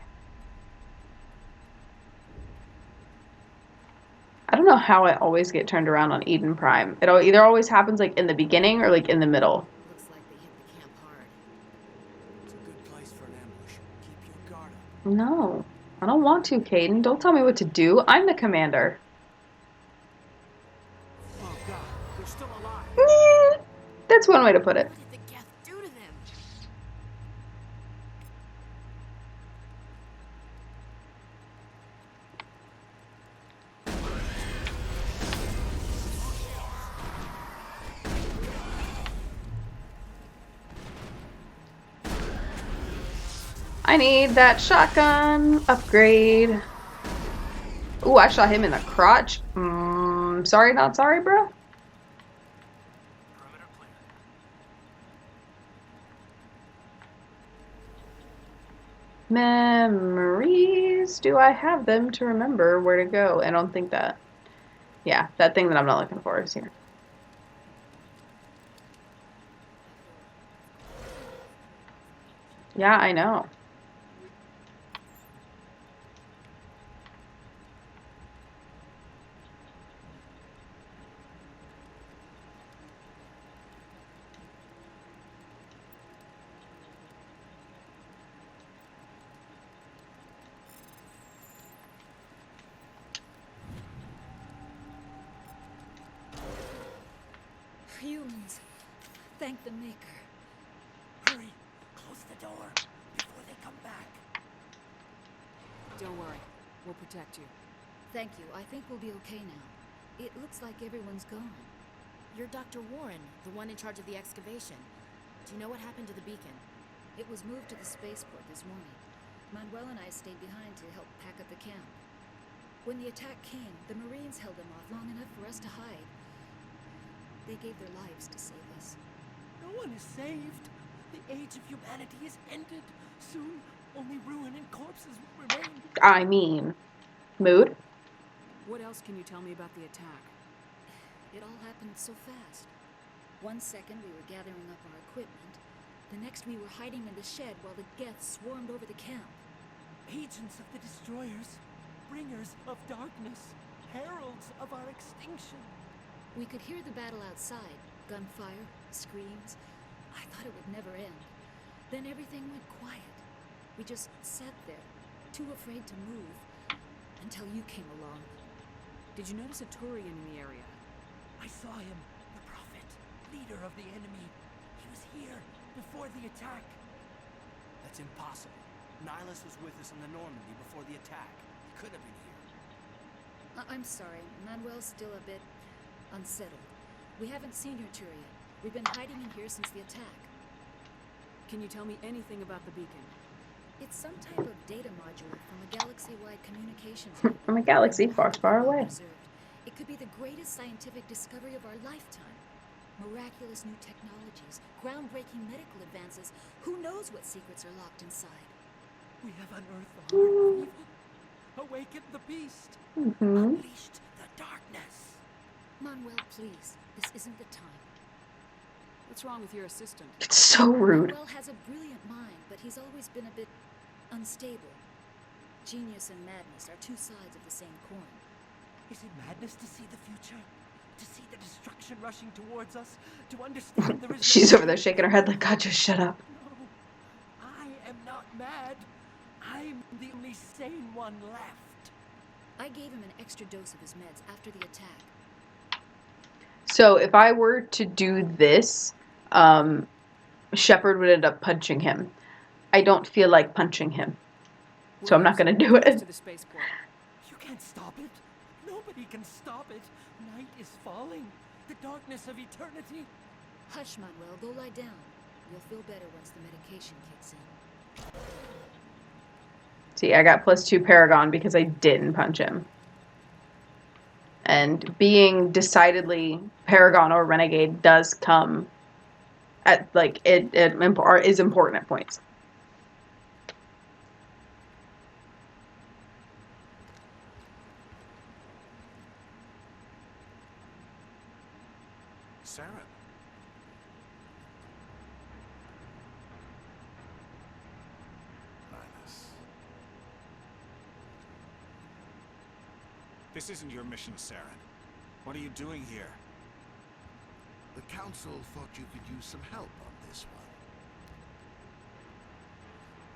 I don't know how I always get turned around on Eden Prime. It either always happens like in the beginning or like in the middle. Looks like they hit the camp hard. It's a good place for an ambush. Keep your guard up. No, I don't want to, Caden. Don't tell me what to do. I'm the commander. Oh God, they're still alive. That's one way to put it. What did the Geth do to them? I need that shotgun upgrade. Ooh, I shot him in the crotch. Sorry, not sorry, bro. Perimeter clear. Memories. Do I have them to remember where to go? I don't think that. Yeah, that thing that I'm not looking for is here. Yeah, I know. Humans. Thank the Maker. Hurry, close the door before they come back. Don't worry. We'll protect you. Thank you. I think we'll be okay now. It looks like everyone's gone. You're Dr. Warren, the one in charge of the excavation. Do you know what happened to the beacon? It was moved to the spaceport this morning. Manuel and I stayed behind to help pack up the camp. When the attack came, the Marines held them off long enough for us to hide. They gave their lives to save us. No one is saved. The age of humanity is ended. Soon, only ruin and corpses will remain. I mean, mood. What else can you tell me about the attack? It all happened so fast. 1 second we were gathering up our equipment. The next we were hiding in the shed while the Geth swarmed over the camp. Agents of the destroyers, bringers of darkness, heralds of our extinction. We could hear the battle outside. Gunfire, screams. I thought it would never end. Then everything went quiet. We just sat there, too afraid to move, until you came along. Did you notice a Turian in the area? I saw him, the Prophet, leader of the enemy. He was here before the attack. That's impossible. Nihilus was with us in the Normandy before the attack. He couldn't have been here. I'm sorry. Manuel's still a bit unsettled. We haven't seen her Turian. We've been hiding in here since the attack. Can you tell me anything about the beacon? It's some type of data module from a galaxy-wide communications From a galaxy far, far away. It could be the greatest scientific discovery of our lifetime. Miraculous new technologies, groundbreaking medical advances. Who knows what secrets are locked inside? We have unearthed the heart of evil. Awakened the beast. Unleashed the darkness. Manuel, please. This isn't the time. What's wrong with your assistant? It's so rude. Manuel has a brilliant mind, but he's always been a bit unstable. Genius and madness are two sides of the same coin. Is it madness to see the future? To see the destruction rushing towards us? To understand there is She's over there shaking her head like, God, just shut up. No, I am not mad. I'm the only sane one left. I gave him an extra dose of his meds after the attack. So if I were to do this, Shepard would end up punching him. I don't feel like punching him. So I'm not going to do it. To the spaceport. You can't stop it. Nobody can stop it. Night is falling. The darkness of eternity. Hush, Manuel. Go lie down. You'll feel better once the medication kicks in. See, I got +2 Paragon because I didn't punch him. And being decidedly Paragon or Renegade does come at, like, it is important at points. Saren. Nihilus. This isn't your mission, Saren. What are you doing here? The Council thought you could use some help on this one.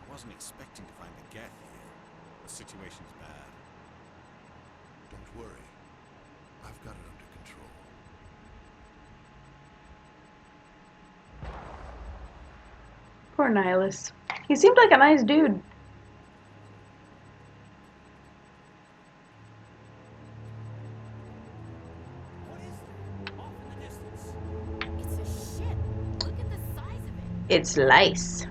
I wasn't expecting to find the Geth here. The situation's bad. Don't worry. I've got it under control. Poor Nihilus. He seemed like a nice dude. What is that? Off in the distance. It's a ship. Look at the size of it. It's lice.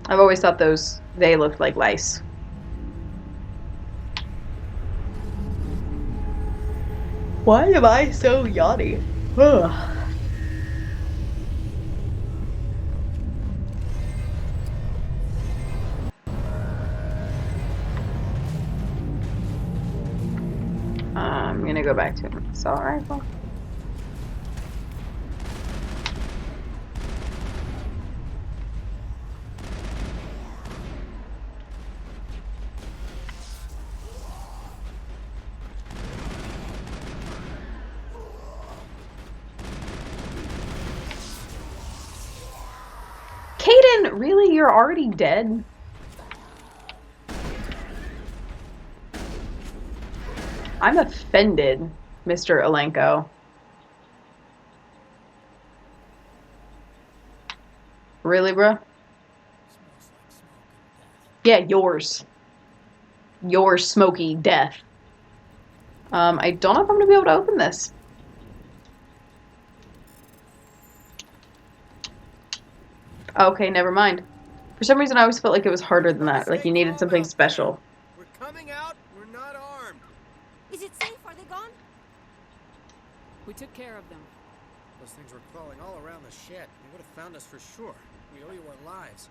I've always thought they looked like lice. Why am I so yawny? Ugh. I'm gonna go back to an assault rifle. Kaden, really? You're already dead? I'm offended, Mr. Alenko. Really, bro? Yeah, yours. Your smoky death. I don't know if I'm gonna be able to open this. Okay, never mind. For some reason, I always felt like it was harder than that. Like you needed something special. We're coming out. We're not armed. Is it safe? Are they gone? We took care of them. Those things were crawling all around the shed. They would have found us for sure. We owe you our lives.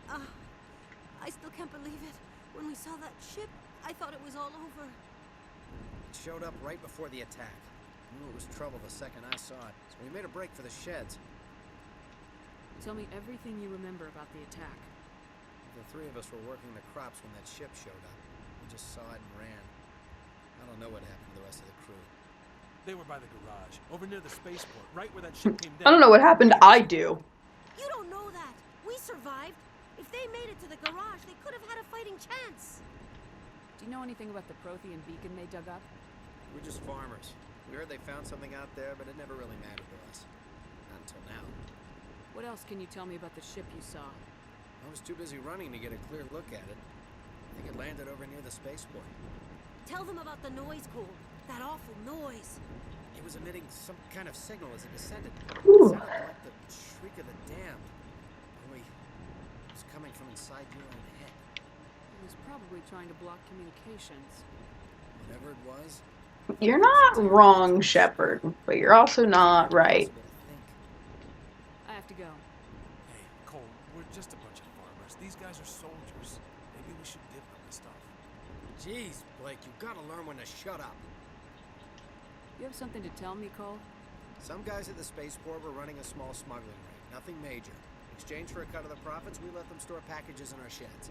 I still can't believe it. When we saw that ship, I thought it was all over. It showed up right before the attack. I knew it was trouble the second I saw it, so we made a break for the sheds. Tell me everything you remember about the attack. The three of us were working the crops when that ship showed up. We just saw it and ran. I don't know what happened to the rest of the crew. They were by the garage, over near the spaceport, right where that ship came down. I don't know what happened. I do. You don't know that. We survived. If they made it to the garage, they could have had a fighting chance. Do you know anything about the Prothean beacon they dug up? We're just farmers. We heard they found something out there, but it never really mattered to us. Not until now. What else can you tell me about the ship you saw? I was too busy running to get a clear look at it. I think it landed over near the spaceport. Tell them about the noise, Cole. That awful noise. It was emitting some kind of signal as it descended. Ooh. It sounded like the shriek of the damned. Only It's coming from inside your own head. He was probably trying to block communications. Whatever it was, You're not wrong, Shepard, but you're also not right. I have to go. Hey, Cole, we're just a bunch of farmers. These guys are soldiers. Maybe we should give them the stuff. Jeez, Blake, you gotta learn when to shut up. You have something to tell me, Cole? Some guys at the spaceport were running a small smuggling ring. Nothing major. In exchange for a cut of the profits, we let them store packages in our sheds.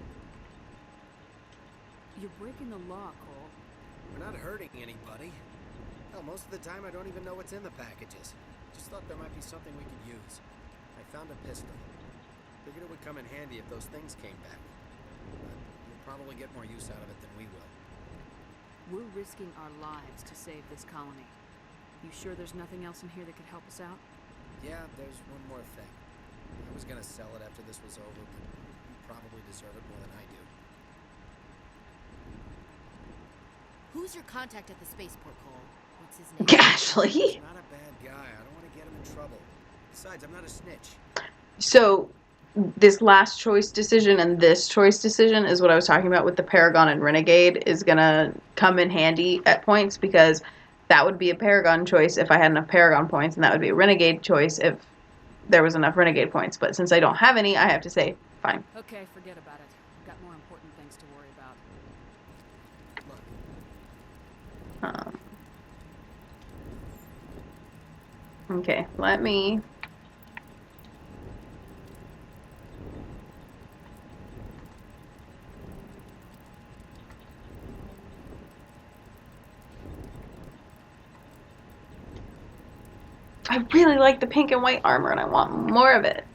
You're breaking the law, Cole. We're not hurting anybody. Hell, most of the time I don't even know what's in the packages. Just thought there might be something we could use. I found a pistol. Figured it would come in handy if those things came back. But you'll probably get more use out of it than we will. We're risking our lives to save this colony. You sure there's nothing else in here that could help us out? Yeah, there's one more thing. I was gonna sell it after this was over, but you probably deserve it more than I do. Who's your contact at the spaceport, Cole? What's his name? Ashley. He's not a bad guy. I don't want to get him in trouble. Besides, I'm not a snitch. So, this last choice decision and this choice decision is what I was talking about with the Paragon and Renegade is gonna come in handy at points, because that would be a Paragon choice if I had enough Paragon points, and that would be a Renegade choice if there was enough Renegade points. But since I don't have any, I have to say, fine. Okay, forget about it. I've got more important things to worry about. Okay, let me... I really like the pink and white armor, and I want more of it.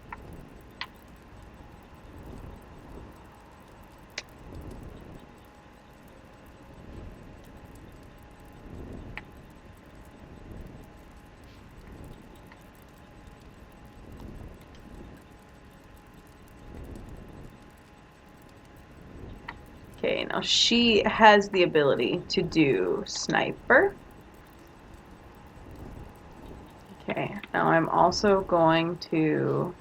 Okay, now she has the ability to do sniper. Okay, now I'm also going to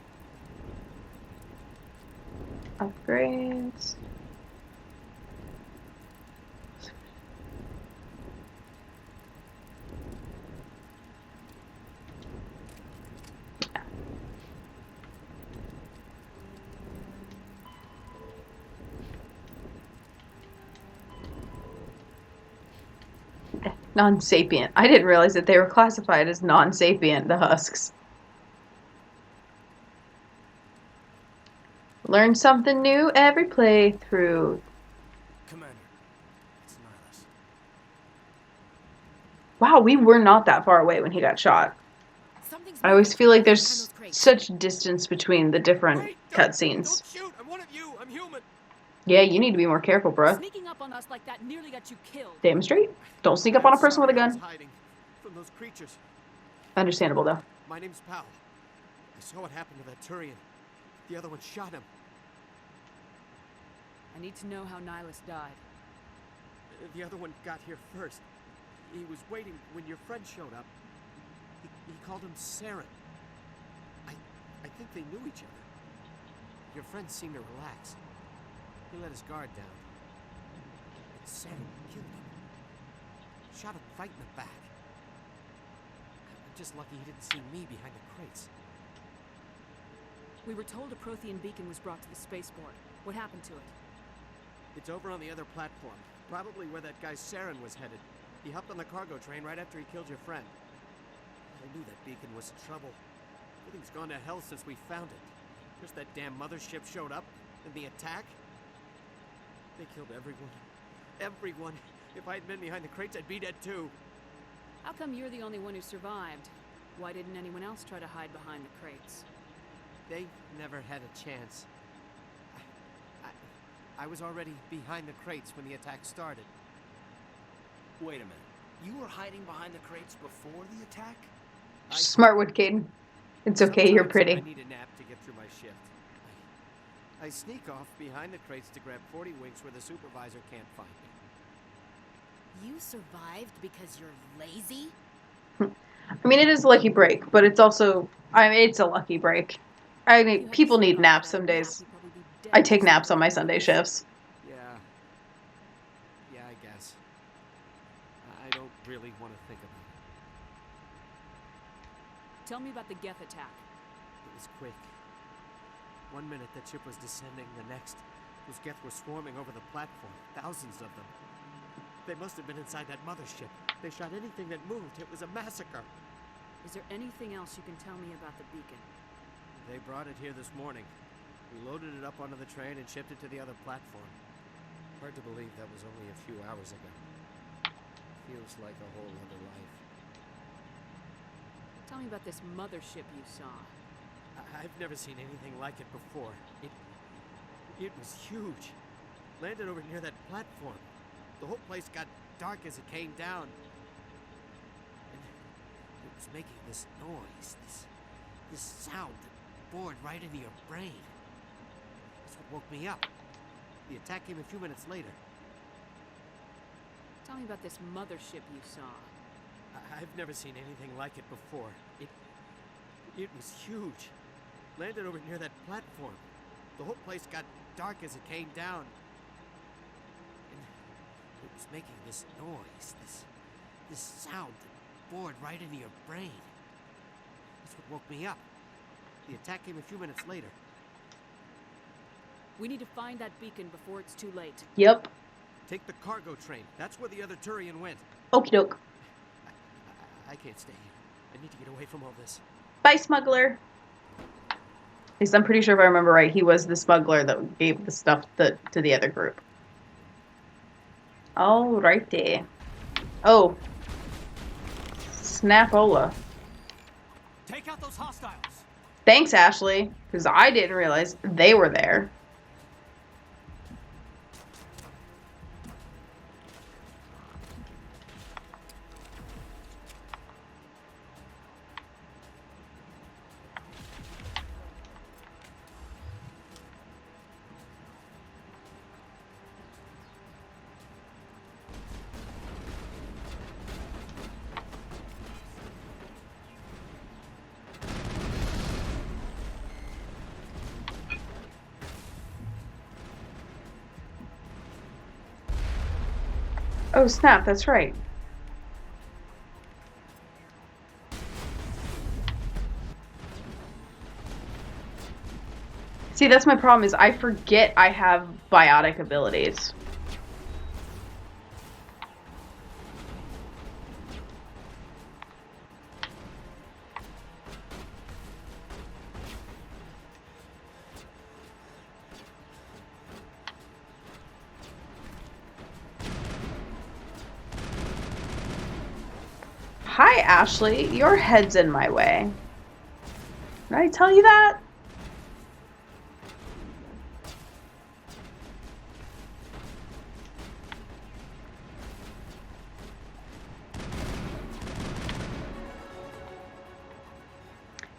upgrades. Non-sapient. I didn't realize that they were classified as non-sapient, the husks. Learn something new every playthrough. Commander, it's Nihilus. Wow, we were not that far away when he got shot. I always feel like there's such distance between the different cutscenes. Don't shoot! I'm one of you! I'm human! Yeah, you need to be more careful, bruh. Sneaking up on us like that nearly got you killed. Damn straight. Don't sneak up on a person with a gun. Hiding from those creatures. Understandable, though. My name's Powell. I saw what happened to that Turian. The other one shot him. I need to know how Nihilus died. The other one got here first. He was waiting when your friend showed up. He called him Saren. I think they knew each other. Your friend seemed to relax. He let his guard down. And Saren killed him. Shot him right in the back. I'm just lucky he didn't see me behind the crates. We were told a Prothean beacon was brought to the spaceport. What happened to it? It's over on the other platform. Probably where that guy Saren was headed. He hopped on the cargo train right after he killed your friend. I knew that beacon was in trouble. Everything's gone to hell since we found it. Just that damn mothership showed up, and the attack. They killed everyone. Everyone. If I'd been behind the crates, I'd be dead too. How come you're the only one who survived? Why didn't anyone else try to hide behind the crates? They never had a chance. I was already behind the crates when the attack started. Wait a minute. You were hiding behind the crates before the attack? Smartwood, Caden. It's okay, you're pretty. I need a nap to get through my shift. I sneak off behind the crates to grab 40 winks where the supervisor can't find me. You survived because you're lazy? I mean, it is a lucky break, but it's also... I mean, it's a lucky break. I mean, people need naps some days. You'd probably be dead. I take naps on my Sunday shifts. Yeah. Yeah, I guess. I don't really want to think about it. Tell me about the Geth attack. It was quick. 1 minute that ship was descending, the next, those Geth were swarming over the platform. Thousands of them. They must have been inside that mothership. They shot anything that moved. It was a massacre. Is there anything else you can tell me about the beacon? They brought it here this morning. We loaded it up onto the train and shipped it to the other platform. Hard to believe that was only a few hours ago. Feels like a whole other life. Tell me about this mothership you saw. I've never seen anything like it before. It was huge. Landed over near that platform. The whole place got dark as it came down. And it was making this noise, this sound that bored right into your brain. That's what woke me up. The attack came a few minutes later. Tell me about this mothership you saw. I've never seen anything like it before. It was huge. Landed over near that platform. The whole place got dark as it came down. And it was making this noise, this sound that bored right into your brain. That's what woke me up. The attack came a few minutes later. We need to find that beacon before it's too late. Yep. Take the cargo train. That's where the other Turian went. Okie doke. I can't stay here. I need to get away from all this. Bye, smuggler. At least I'm pretty sure if I remember right, he was the smuggler that gave the stuff to the other group. Alrighty. Oh. Snapola. Take out those hostiles. Thanks, Ashley, because I didn't realize they were there. Oh snap, that's right. See, that's my problem is I forget I have biotic abilities. Hi, Ashley. Your head's in my way. Did I tell you that?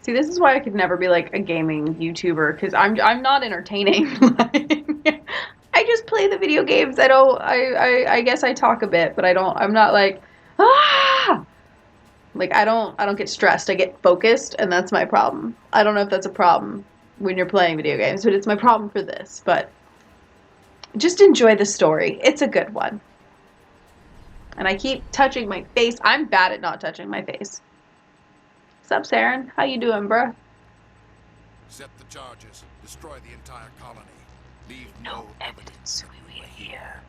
See, this is why I could never be like a gaming YouTuber, because I'm not entertaining. I just play the video games. I guess I talk a bit, but I'm not like like I don't get stressed. I get focused, and that's my problem. I don't know if that's a problem when you're playing video games, but it's my problem for this. But just enjoy the story. It's a good one. And I keep touching my face. I'm bad at not touching my face. What's up, Saren? How you doing, bruh? Set the charges. Destroy the entire colony. Leave no evidence we were here.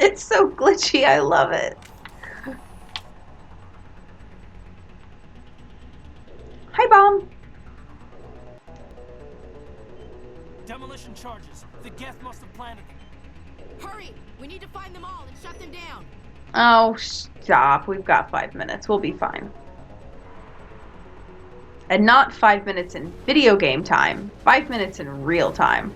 It's so glitchy. I love it. Hi, Bomb. Demolition charges. The Geth must have planted them. Hurry! We need to find them all and shut them down. Oh, stop. We've got 5 minutes. We'll be fine. And not 5 minutes in video game time, 5 minutes in real time.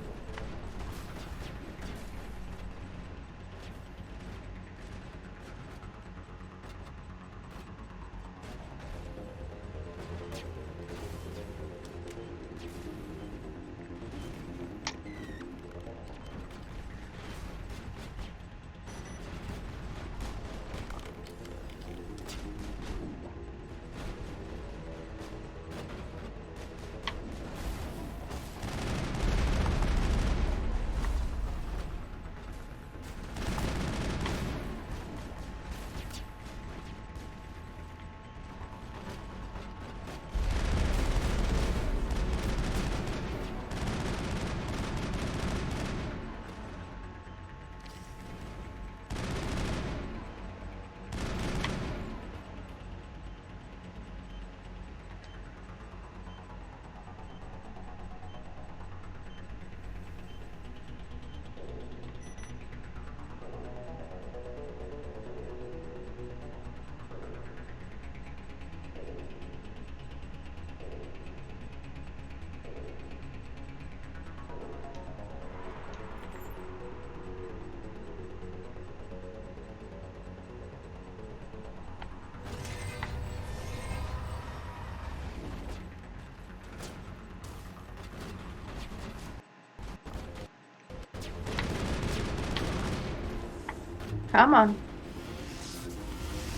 Come on.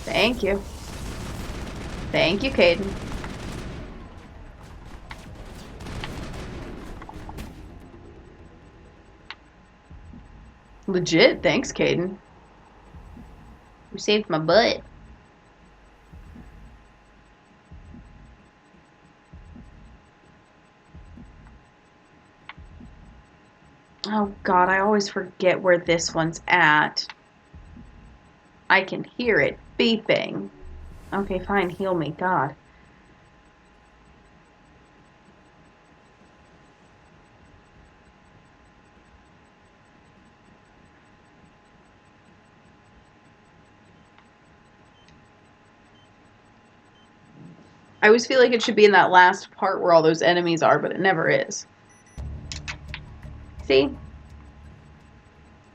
Thank you. Thank you, Kaidan. Legit, thanks, Kaidan. You saved my butt. Oh god, I always forget where this one's at. I can hear it beeping. Okay, fine, heal me, God. I always feel like it should be in that last part where all those enemies are, but it never is. See?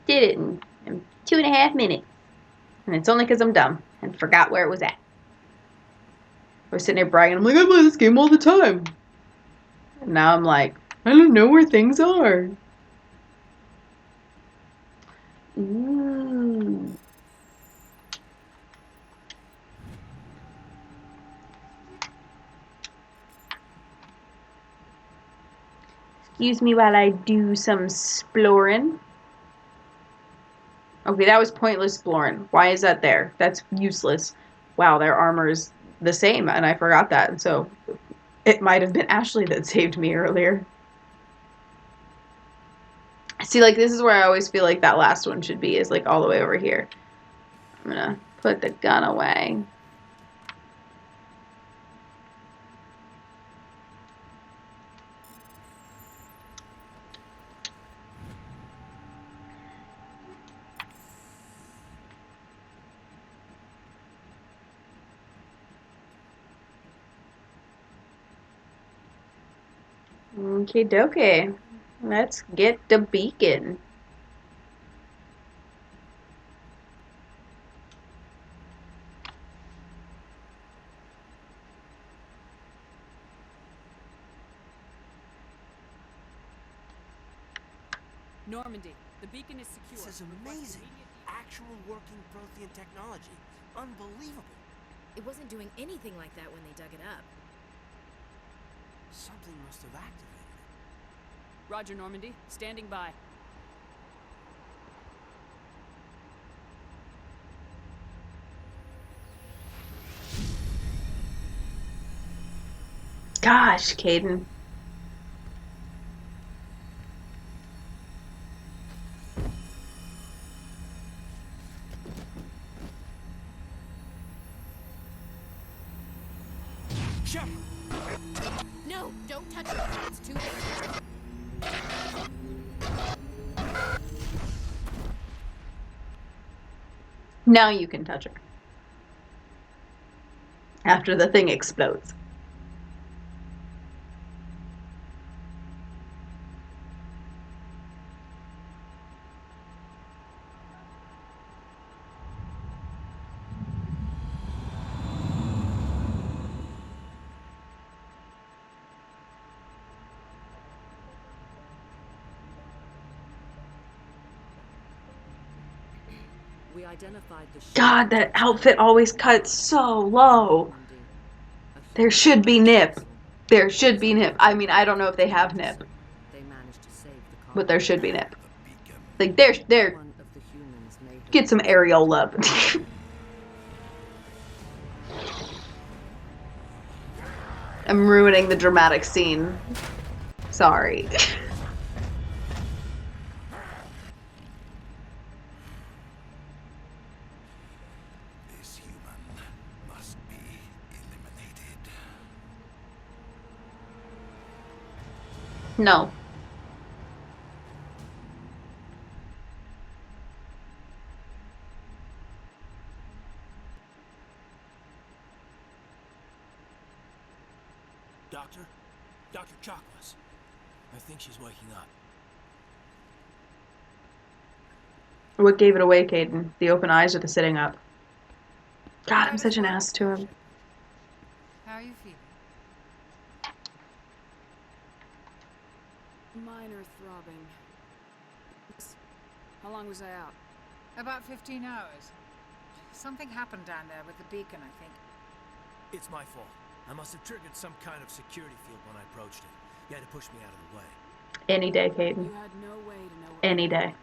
Did it in 2.5 minutes. And it's only because I'm dumb and forgot where it was at. I was sitting there bragging, I'm like, I play this game all the time. And now I'm like, I don't know where things are. Ooh. Excuse me while I do some exploring. Okay, that was pointless exploring. Why is that there? That's useless. Wow, their armor is the same, and I forgot that. And so it might have been Ashley that saved me earlier. See, like, this is where I always feel like that last one should be, is like all the way over here. I'm gonna put the gun away. Okay, dokie. Let's get the beacon. Normandy, the beacon is secure. This is amazing. Actual working Prothean technology. Unbelievable. It wasn't doing anything like that when they dug it up. Something must have activated it. Roger, Normandy. Standing by. Gosh, Kaidan. No, don't touch it. It's too dangerous. Now you can touch her. After the thing explodes. We identified the ship God, that outfit always cuts so low. There should be nip. There should be nip. I mean, I don't know if they have nip, They managed to save the colony. but there should be nip. Like, there. One of the humans may have Get some aerial love. I'm ruining the dramatic scene. Sorry. This human must be eliminated. No. Doctor? Dr. Chakwas. I think she's waking up. What gave it away, Caden? The open eyes or the sitting up? God, I'm such an ass to him. How are you feeling? minor throbbing. How long was I out? About 15 hours. Something happened down there with the beacon, I think. It's my fault. I must have triggered some kind of security field when I approached it. You had to push me out of the way. Any day, Caden. You had no way to know. Any day.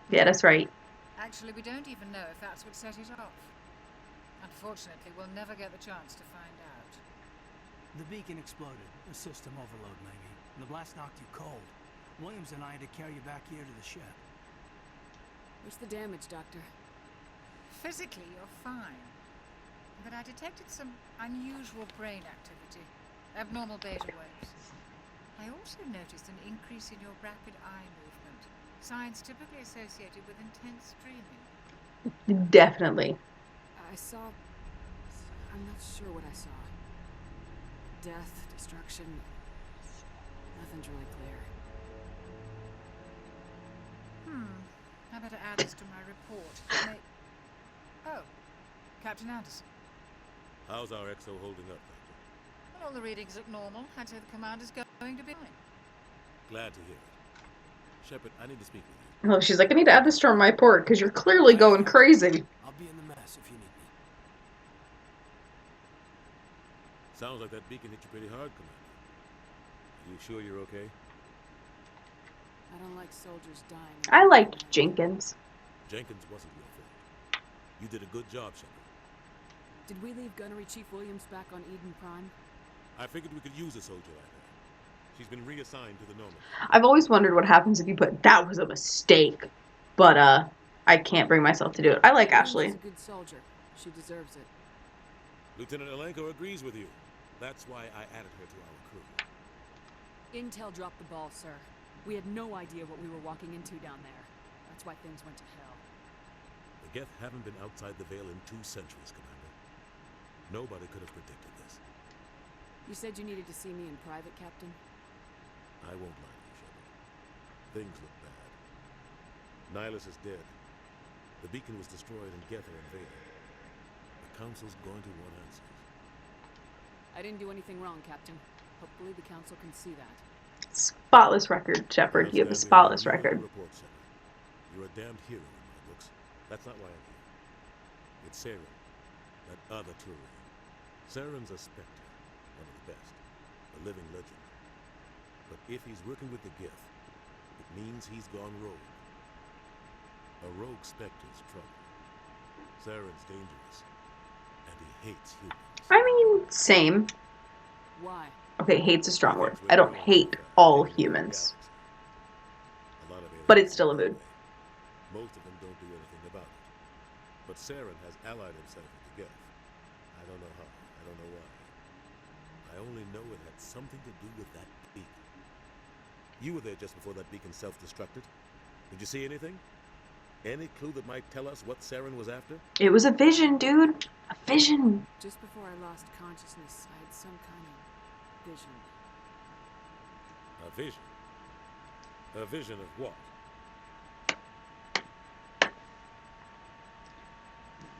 Yeah, that's right. Actually, we don't even know if that's what set it off. Unfortunately, we'll never get the chance to find out. The beacon exploded. A system overload, maybe. And the blast knocked you cold. Williams and I had to carry you back here to the ship. What's the damage, Doctor? Physically, you're fine. But I detected some unusual brain activity. Abnormal beta waves. I also noticed an increase in your rapid eye movement. Signs typically associated with intense dreaming. Definitely. I saw... I'm not sure what I saw. Death, destruction... Nothing's really clear. I better add this to my report. Oh, Captain Anderson. How's our EXO holding up, Doctor? Well, all the readings look normal. I'd say the commander's going to be fine. Glad to hear it. Shepard, I need to speak with you. Oh, she's like, I need to add this to my report because you're clearly going crazy. I'll be in the mess if you need me. Sounds like that beacon hit you pretty hard, Commander. Are you sure you're okay? I don't like soldiers dying. I liked Jenkins. Jenkins wasn't your fault. You did a good job, Shepard. Did we leave Gunnery Chief Williams back on Eden Prime? I figured we could use a soldier like her. She's been reassigned to the Normandy. I've always wondered what happens if you put, that was a mistake. But, I can't bring myself to do it. I like Ashley. She's a good soldier. She deserves it. Lieutenant Alenko agrees with you. That's why I added her to our crew. Intel dropped the ball, sir. We had no idea what we were walking into down there. That's why things went to hell. The Geth haven't been outside the Veil in 2 centuries, Commander. Nobody could have predicted this. You said you needed to see me in private, Captain? I won't lie to you, Shepard. Things look bad. Nihilus is dead. The beacon was destroyed and Geth are invaded. The Council's going to want answers. I didn't do anything wrong, Captain. Hopefully the Council can see that. Spotless record, Shepard. You have a spotless record. Report, Shepard. You're a damned hero in my books. That's not why I'm here. It's Saren, that other Turian. Saren's a Spectre, one of the best, a living legend. But if he's working with the Geth, it means he's gone rogue. A rogue Spectre's trouble. Saren's dangerous, and he hates humans. I mean, same. Why? Okay, hate's a strong word. I don't hate all humans. But it's still a mood. Most of them don't do anything about it. But Saren has allied himself with the Geth. I don't know how. I don't know why. I only know it had something to do with that beacon. You were there just before that beacon self-destructed. Did you see anything? Any clue that might tell us what Saren was after? It was a vision, dude. A vision. Just before I lost consciousness, I had some kind of vision. A vision? A vision of what?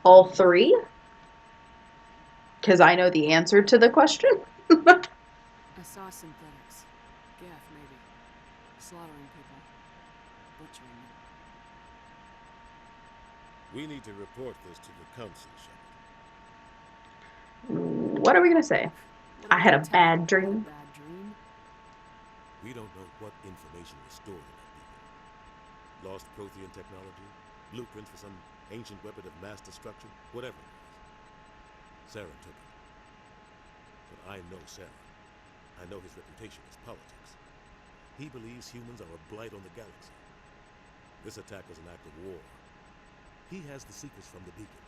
All 3? Because I know the answer to the question. I saw synthetics. Geth, maybe. Slaughtering people. Butchering them. We need to report this to the council, Shepard. What are we gonna say? I had a bad dream. We don't know what information was stored in that beacon. Lost Prothean technology, blueprints for some ancient weapon of mass destruction, whatever it was. Saren took it. But I know Saren. I know his reputation is politics. He believes humans are a blight on the galaxy. This attack was an act of war. He has the secrets from the beacon.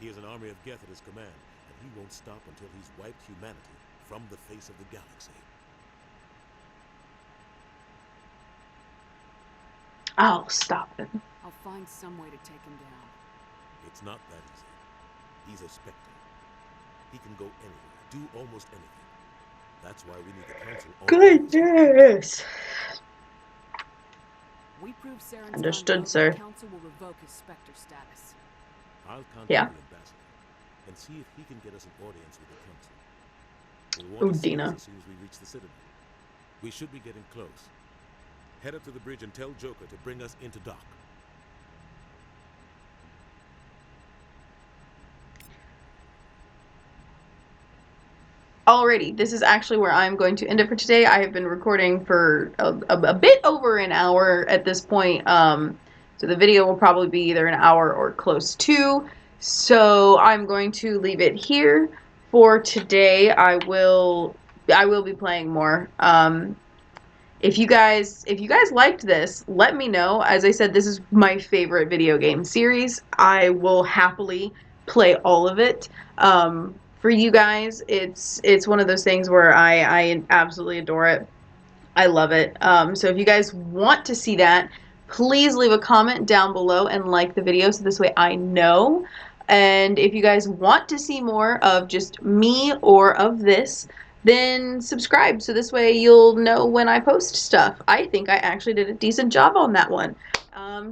He has an army of Geth at his command, and he won't stop until he's wiped humanity from the face of the galaxy. I'll stop him. I'll find some way to take him down. It's not that easy. He's a Spectre. He can go anywhere, do almost anything. That's why we need the council on Goodness. We prove Saren's Understood, gone, sir. The council will revoke his Spectre status. I'll contact Yeah. the ambassador and see if he can get us an audience with the council. We'll want to see us as soon as we reach the Citadel. We should be getting close. Head up to the bridge and tell Joker to bring us into dock. Alrighty, this is actually where I'm going to end it for today. I have been recording for a bit over an hour at this point, so the video will probably be either an hour or close to. So I'm going to leave it here for today. I will be playing more. If you guys liked this, let me know. As I said, this is my favorite video game series. I will happily play all of it. For you guys, it's one of those things where I absolutely adore it. I love it. So if you guys want to see that, please leave a comment down below and like the video so this way I know. And if you guys want to see more of just me or of this, then subscribe so this way you'll know when I post stuff. I think I actually did a decent job on that one.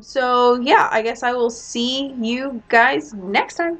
So yeah, I guess I will see you guys next time.